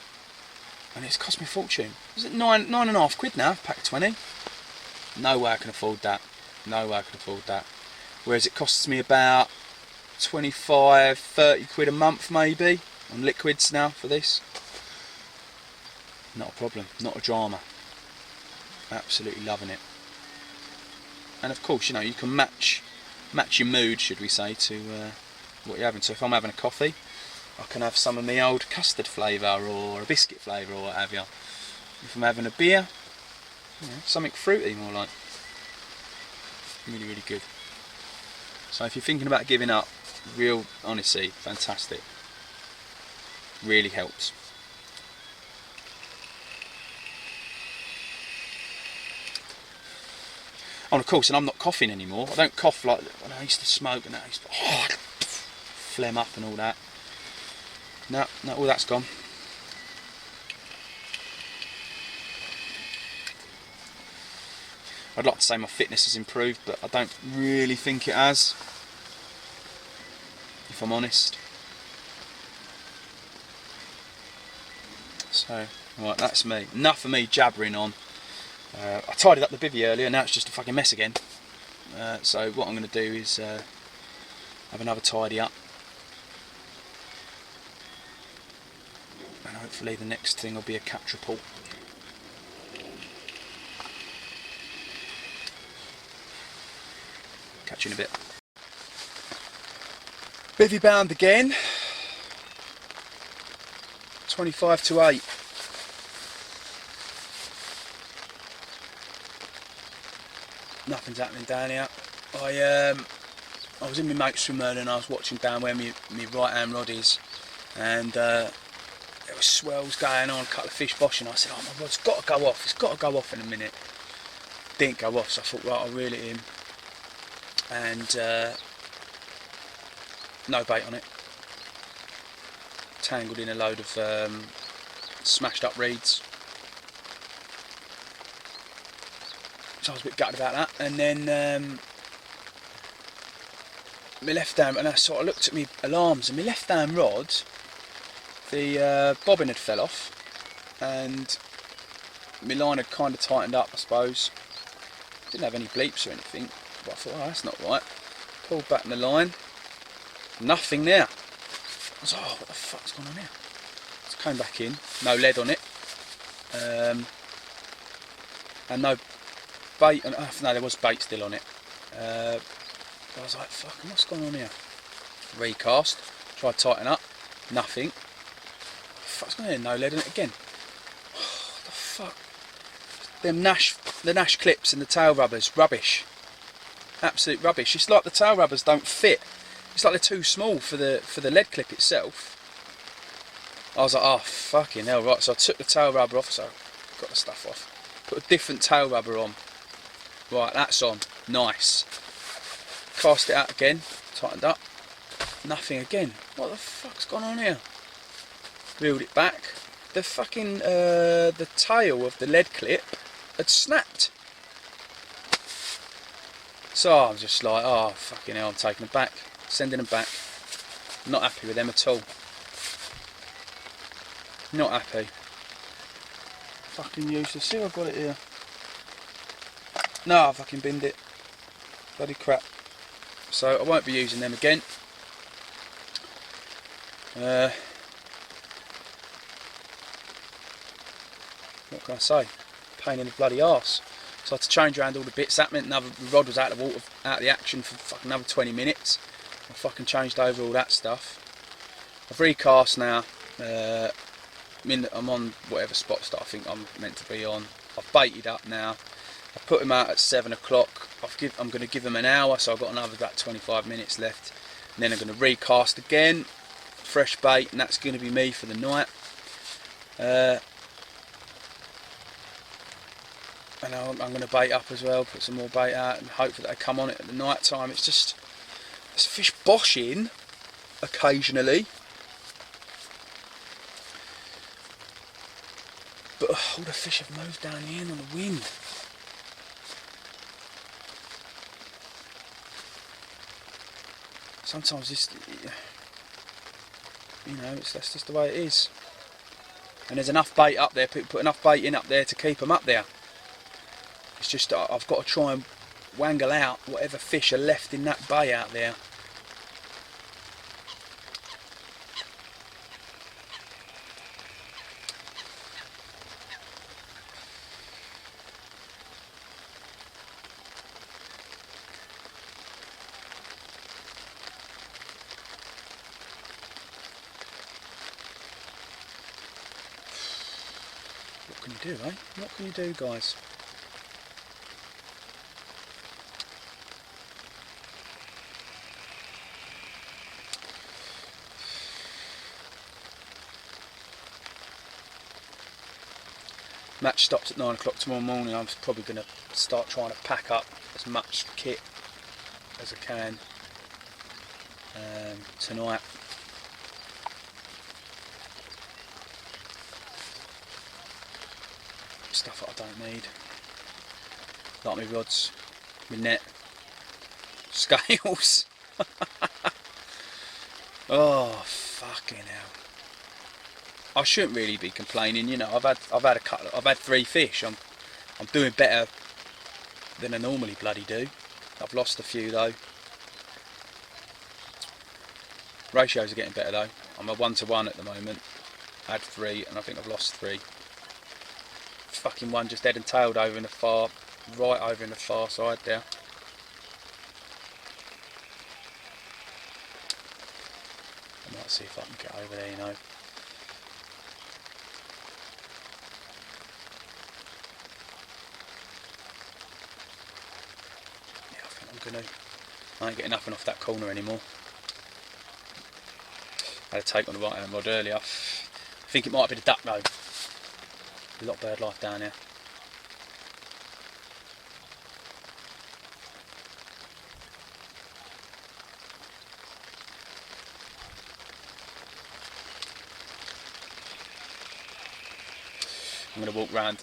it's cost me a fortune. Is it £9.5 now? Pack of 20. No way I can afford that. No way I can afford that. Whereas it costs me about 25, 30 quid a month maybe on liquids now for this. Not a problem. Not a drama. Absolutely loving it. And of course, you know, you can match your mood, should we say, to what you're having. So if I'm having a coffee, I can have some of my old custard flavour or a biscuit flavour or what have you. If I'm having a beer, you know, something fruity more like. Really, really good. So if you're thinking about giving up, real honesty, fantastic. Really helps. Oh, and of course, and I'm not coughing anymore. I don't cough like when I used to smoke and that. I used to phlegm up and all that. No, all that's gone. I'd like to say my fitness has improved, but I don't really think it has, if I'm honest. So, right, that's me. Enough of me jabbering on. I tidied up the bivvy earlier, now it's just a fucking mess again. So what I'm going to do is have another tidy up. And hopefully the next thing will be a catch-report. Catch you in a bit. Bivvy bound again. 25 to 8. Nothing's happening down here. I was in my mate's swim earlier and I was watching down where my right hand rod is, and there were swells going on, a couple of fish boshing. I said, oh my rod's got to go off, it's got to go off in a minute. Didn't go off, so I thought, right, I'll reel it in. And no bait on it. Tangled in a load of smashed up reeds. So I was a bit gutted about that. And then my left hand, and I sort of looked at my alarms, and my left hand rod, the bobbin had fell off, and my line had kind of tightened up, I suppose. Didn't have any bleeps or anything, but I thought, oh, that's not right. Pulled back in the line, nothing there. I was like, oh, what the fuck's going on here? So I came back in, no lead on it, and no bait. No, there was bait still on it. I was like, fucking, what's going on here? Recast, tried to tighten up, nothing. Fuck's going on here? No lead on it again. What the fuck? The Nash clips and the tail rubbers, rubbish. Absolute rubbish. It's like the tail rubbers don't fit. It's like they're too small for the lead clip itself. I was like, oh fucking hell, right. So I took the tail rubber off, so I got the stuff off. Put a different tail rubber on. Right, that's on. Nice. Cast it out again, tightened up. Nothing again. What the fuck's gone on here? Reeled it back. The fucking the tail of the lead clip had snapped. So I was just like, oh fucking hell, I'm taking them back, sending them back. Not happy with them at all. Not happy. Fucking useless. See, I've got it here. No, I fucking binned it. Bloody crap. So I won't be using them again. What can I say? Pain in the bloody arse. So I had to change around all the bits. That meant the rod was out of the water, out of the action for fucking another 20 minutes. I fucking changed over all that stuff. I've recast now. I'm on whatever spots that I think I'm meant to be on. I've baited up now. I put him out at 7 o'clock. I'm going to give him an hour, so I've got another about 25 minutes left. And then I'm going to recast again, fresh bait, and that's going to be me for the night. And I'm going to bait up as well, put some more bait out, and hope that they come on it at the night time. It's just, there's fish boshing occasionally, but all the fish have moved down the end on the wind. Sometimes this, you know, that's just the way it is. And there's enough bait up there, people put enough bait in up there to keep them up there. It's just I've got to try and wangle out whatever fish are left in that bay out there. What can you do, eh? What can you do, guys? Match stops at 9 o'clock tomorrow morning. I'm probably going to start trying to pack up as much kit as I can tonight. Stuff that I don't need, like my rods, my net, scales. Oh fucking hell! I shouldn't really be complaining, you know. I've had 3 fish. I'm doing better than I normally bloody do. I've lost a few though. Ratios are getting better though. I'm a 1-to-1 at the moment. I had 3 and I think I've lost 3. Fucking one just head and tailed over in the far, right over in the far side there. I might see if I can get over there, you know. Yeah, I think I'm gonna. I ain't getting nothing off that corner anymore. I had a take on the right hand rod earlier. I think it might be the duck though. A lot of bird life down here. I'm going to walk round,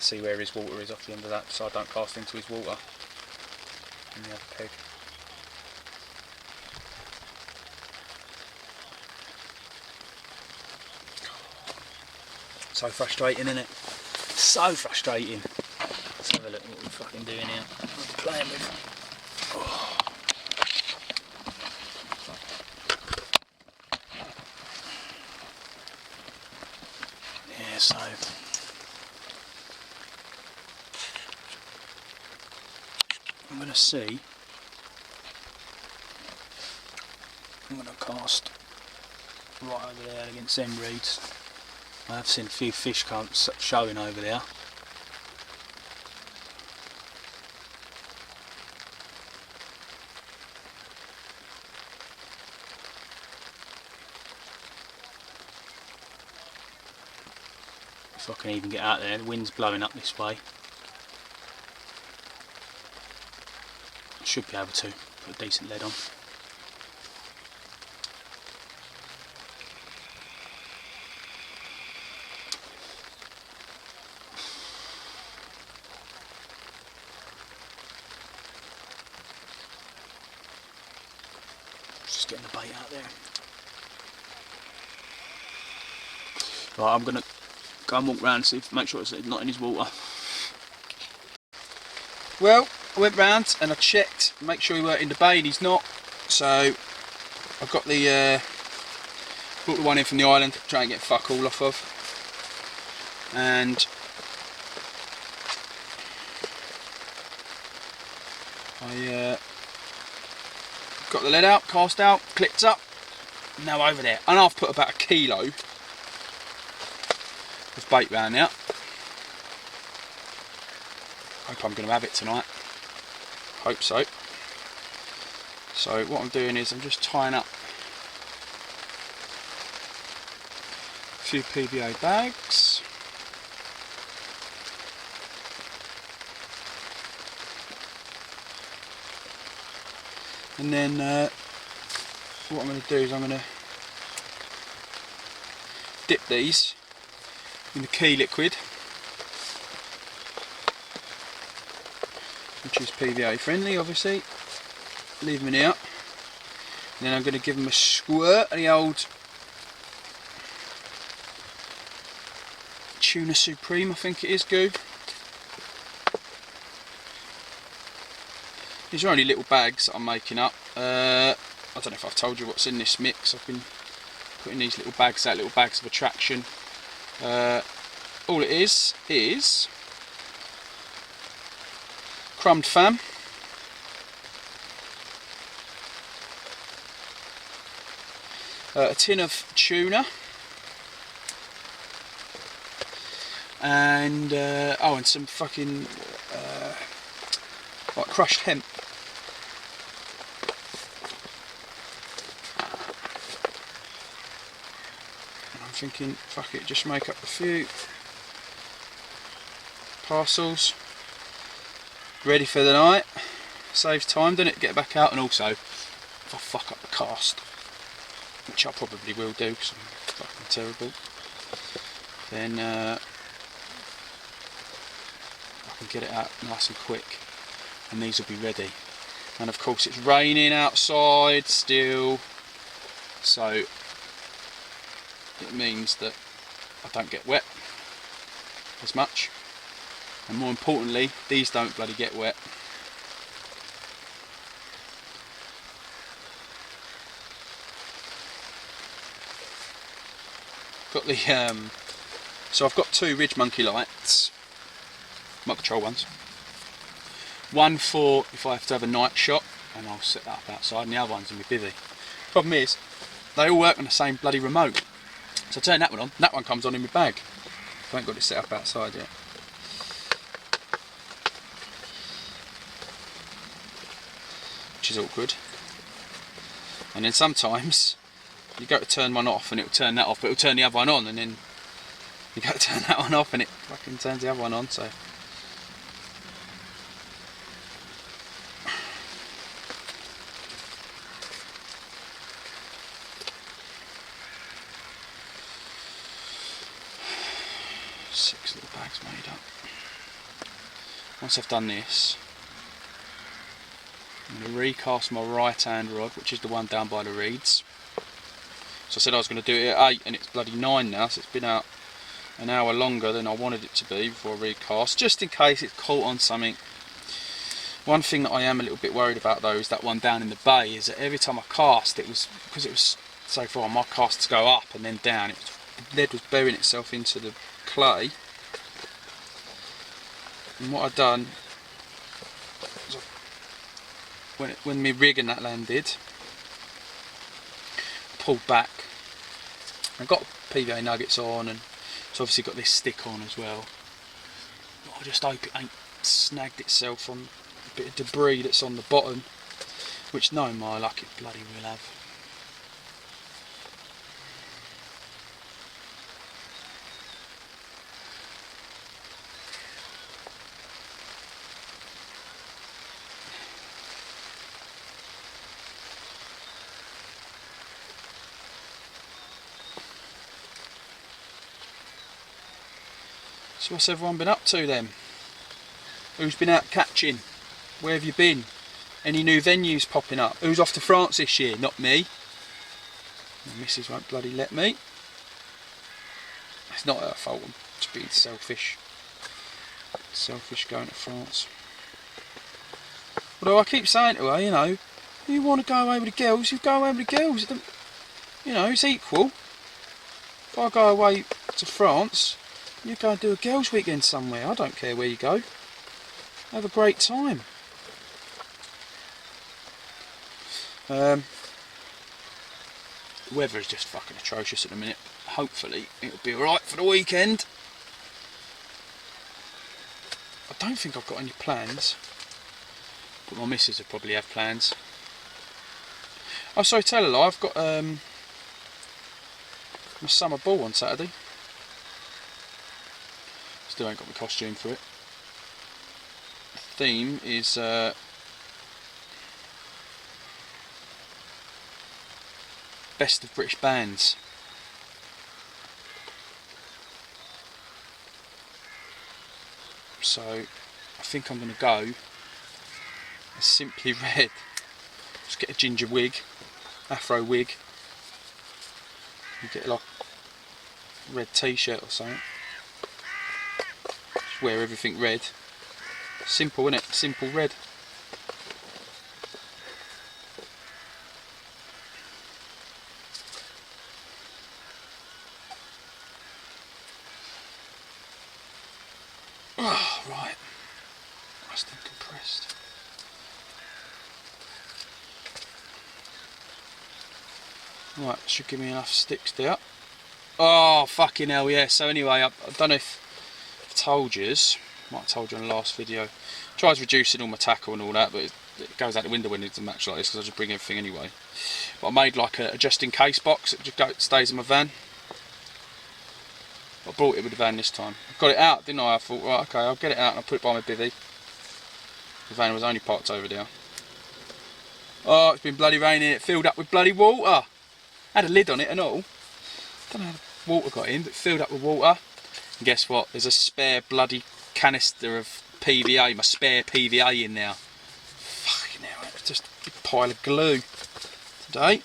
see where his water is off the end of that, so I don't cast into his water. And the other peg. So frustrating, isn't it? So frustrating. Let's have a look what we're fucking doing here. What we're playing with. Oh. Yeah, so I'm gonna see. I'm gonna cast right over there against them reeds. I have seen a few fish clumps showing over there. If I can even get out there, the wind's blowing up this way. Should be able to put a decent lead on. Just getting the bait out there. Right, I'm going to go and walk round and see if, make sure it's not in his water. Well, I went round and I checked, make sure he weren't in the bay, and he's not. So I've got the brought the one in from the island, try and get fuck all off of. And I got the lead out, cast out, clipped up, now over there. And I've put about a kilo of bait round now. Hope I'm going to have it tonight. Hope so. So what I'm doing is I'm just tying up a few PVA bags. And then what I'm going to do is I'm going to dip these in the key liquid, which is PVA friendly obviously. Leave them in here. And then I'm going to give them a squirt of the old Tuna Supreme, I think it is, goo. These are only little bags that I'm making up. I don't know if I've told you what's in this mix. I've been putting these little bags out, little bags of attraction. All it is crumbed fam, a tin of tuna, and and some fucking like crushed hemp. thinking, fuck it, just make up a few parcels. Ready for the night. Saves time, doesn't it? Get back out, and also, if I fuck up the cast, which I probably will do because I'm fucking terrible, then I can get it out nice and quick, and these will be ready. And of course it's raining outside still, so it means that I don't get wet as much, and more importantly, these don't bloody get wet. Got the so I've got two Ridge Monkey lights, remote control ones. One for if I have to have a night shot, and I'll set that up outside, and the other one's in my bivvy. Problem is, they all work on the same bloody remote. So I turn that one on, and that one comes on in my bag. I haven't got it set up outside yet. Which is awkward. And then sometimes you go to turn one off and it'll turn that off, but it'll turn the other one on, and then you go to turn that one off and it fucking turns the other one on, so. Six little bags made up. Once I've done this, I'm going to recast my right hand rod, which is the one down by the reeds. So I said I was going to do it at 8 and it's bloody 9 now, so it's been out an hour longer than I wanted it to be before I recast, just in case it's caught on something. One thing that I am a little bit worried about though is that one down in the bay, is that every time I cast, it was, because it was so far my casts go up and then down, the lead was burying itself into the clay. And what I'd done was when my rig and that landed, pulled back. I got PVA nuggets on, and it's obviously got this stick on as well. But I just hope it ain't snagged itself on a bit of debris that's on the bottom, which knowing my luck it bloody will have. So what's everyone been up to then? Who's been out catching? Where have you been? Any new venues popping up? Who's off to France this year? Not me. My missus won't bloody let me. It's not her fault, I'm just being selfish. Selfish going to France. Although I keep saying to her, you know, you want to go away with the girls, you go away with the girls. You know, it's equal. If I go away to France, you go and do a girls' weekend somewhere. I don't care where you go. Have a great time. The weather is just fucking atrocious at the minute. Hopefully it'll be alright for the weekend. I don't think I've got any plans, but my missus will probably have plans. Oh, sorry, tell a lie. I've got my summer ball on Saturday. Still ain't got my costume for it. The theme is best of British bands. So I think I'm going to go as Simply Red. Just get a ginger wig, afro wig, and get like a red t-shirt or something. Just wear everything red. Simple, innit? Simple red. Oh, right. Nice and compressed. Right, should give me enough sticks there. Oh, fucking hell, yeah. So anyway, I don't know if I've told yous. Might have told you in the last video. Tries reducing all my tackle and all that, but it goes out the window when it's a match like this because I just bring everything anyway. But I made like a just in case box that just stays in my van. I brought it with the van this time. I got it out, didn't I? I thought, right, okay, I'll get it out and I'll put it by my bivvy. The van was only parked over there. Oh, it's been bloody raining. It filled up with bloody water. Had a lid on it and all. Don't know how the water got in, but it filled up with water. And guess what? There's a spare bloody canister of PVA, my spare PVA in there. Fucking hell, it's just a big pile of glue today.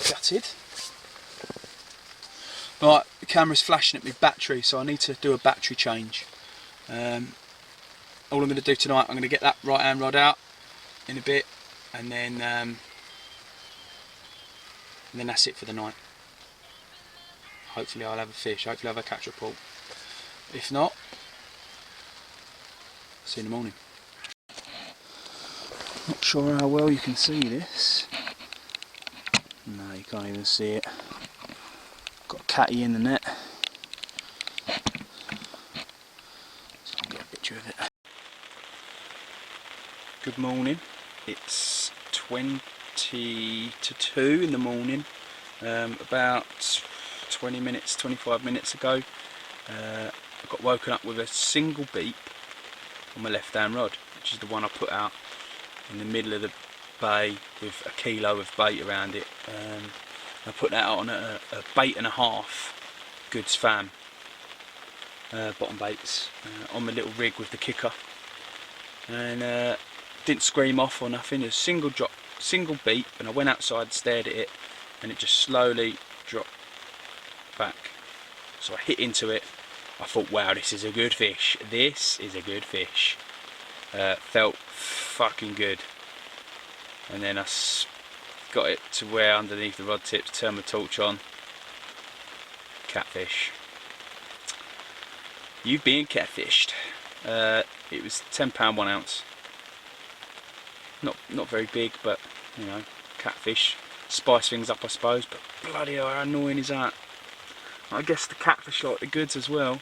Gutted. Right, the camera's flashing at me battery, so I need to do a battery change. All I'm going to do tonight, I'm going to get that right hand rod out in a bit, and then that's it for the night. Hopefully I'll have a fish, hopefully I'll have a catch report. If not, see you in the morning. Not sure how well you can see this. No, you can't even see it. Got a catty in the net. So I'll get a picture of it. Good morning. It's 20 to 2 in the morning. About 20 minutes, 25 minutes ago, I got woken up with a single beep on my left hand rod, which is the one I put out in the middle of the bay with a kilo of bait around it. I put that out on a bait and a half goods fam, bottom baits, on my little rig with the kicker, and didn't scream off or nothing. It was a single drop, single beep, and I went outside, stared at it, and it just slowly dropped back. So I hit into it. I thought, wow, this is a good fish. This is a good fish. Felt fucking good. And then I got it to where underneath the rod tips, turned my torch on. Catfish. You've been catfished. It was £10 1 ounce. Not very big, but you know, catfish. Spice things up, I suppose, but bloody hell, how annoying is that? I guess the catfish like the goods as well.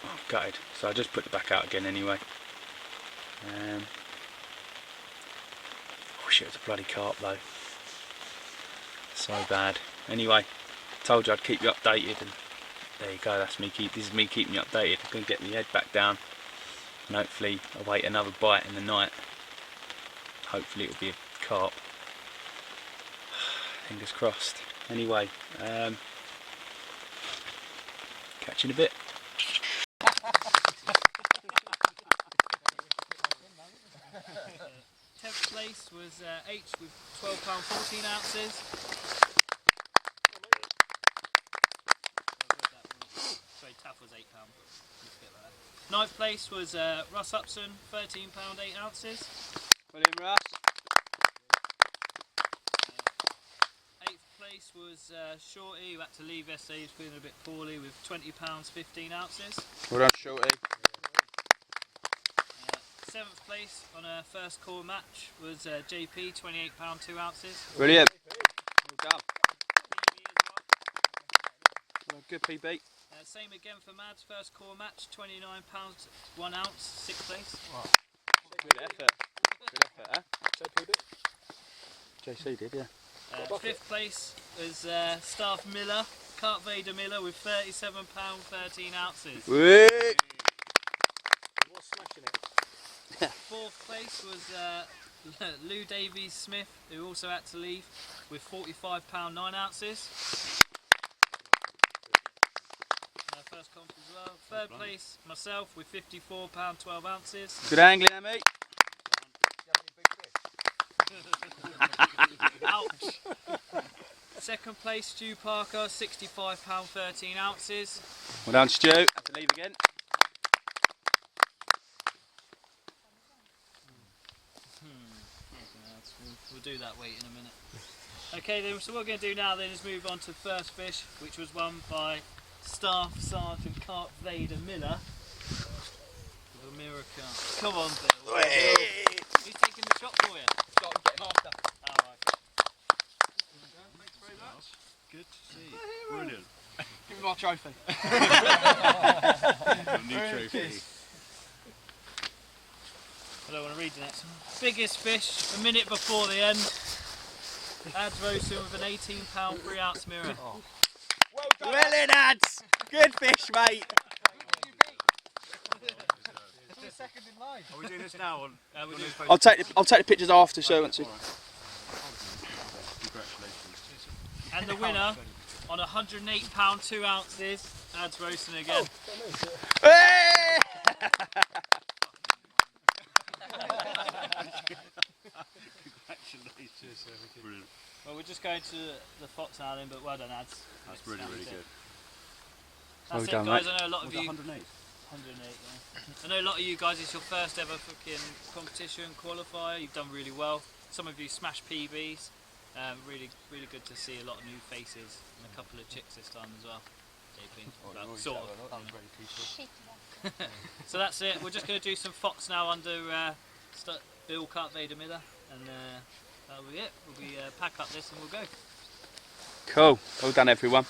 Oh, gutted. So I just put it back out again anyway. I wish it was a bloody carp though. So bad. Anyway, told you I'd keep you updated, and there you go. That's me. This is me keeping you updated. I'm gonna get my head back down, and hopefully await another bite in the night. Hopefully it'll be a carp. Fingers crossed. Anyway, catch you in a bit. 10th place was H with £12 14 ounces. Sorry, Taff was £8. 9th place was Russ Upson, £13 8 ounces. William Russ. 8th place was Shorty, who had to leave SA, he was feeling a bit poorly, with £20 15 ounces. Well done, Shorty. 7th place on a first core match was JP, £28 2 ounces. Brilliant. Well done. PB as well. Well, good PB. Same again for Mads, first core match, £29 1 ounce, 6th place. Wow. Good effort. Good effort, huh? JC did, yeah. 5th place was Staff Miller, Carp Vader Miller with £37 13 ounces. Whee! Was smashing it. 4th place was Lou Davies Smith, who also had to leave, with £45 9 ounces. First comp as well. 3rd place, myself, with £54 12 ounces. Good angling, eh, mate? Ouch! 2nd place, Stu Parker, £65 13 ounces. Well done, Stu. Have to leave again. We'll do that weight in a minute. Okay then, so what we're going to do now then is move on to the first fish, which was won by Staff Sergeant Carp Vader Miller. With a mirror carp. Come on, Bill. Who's taking the shot for you? Got to get him after. Alright. Thanks very much. Good to see you. Brilliant. Give me my trophy. New trophy. I don't want to read the next one. Biggest fish, a minute before the end. Ad's roasting with an 18-pound 3-ounce mirror. Well in, Ads. Good fish, mate. Are we doing this now? On, We do. I'll take the pictures after, so once we... Congratulations. And the winner on 108-pound 2 ounces, Ad's roasting again. Hey! Congratulations. Brilliant. Well, we're just going to the fox now then, but well done, Ads. That's really, really good. That's Well it, done, guys. mate. I know a lot of Was that you. 108? 108, yeah. I know a lot of you guys, it's your first ever fucking competition qualifier. You've done really well. Some of you smashed PBs. Really, really good to see a lot of new faces and a couple of chicks this time as well. Well, sort of. So that's it. We're just going to do some fox now under Bill Carp Vader Miller, and that'll be it. We'll be pack up this and we'll go. Cool. Well done, everyone.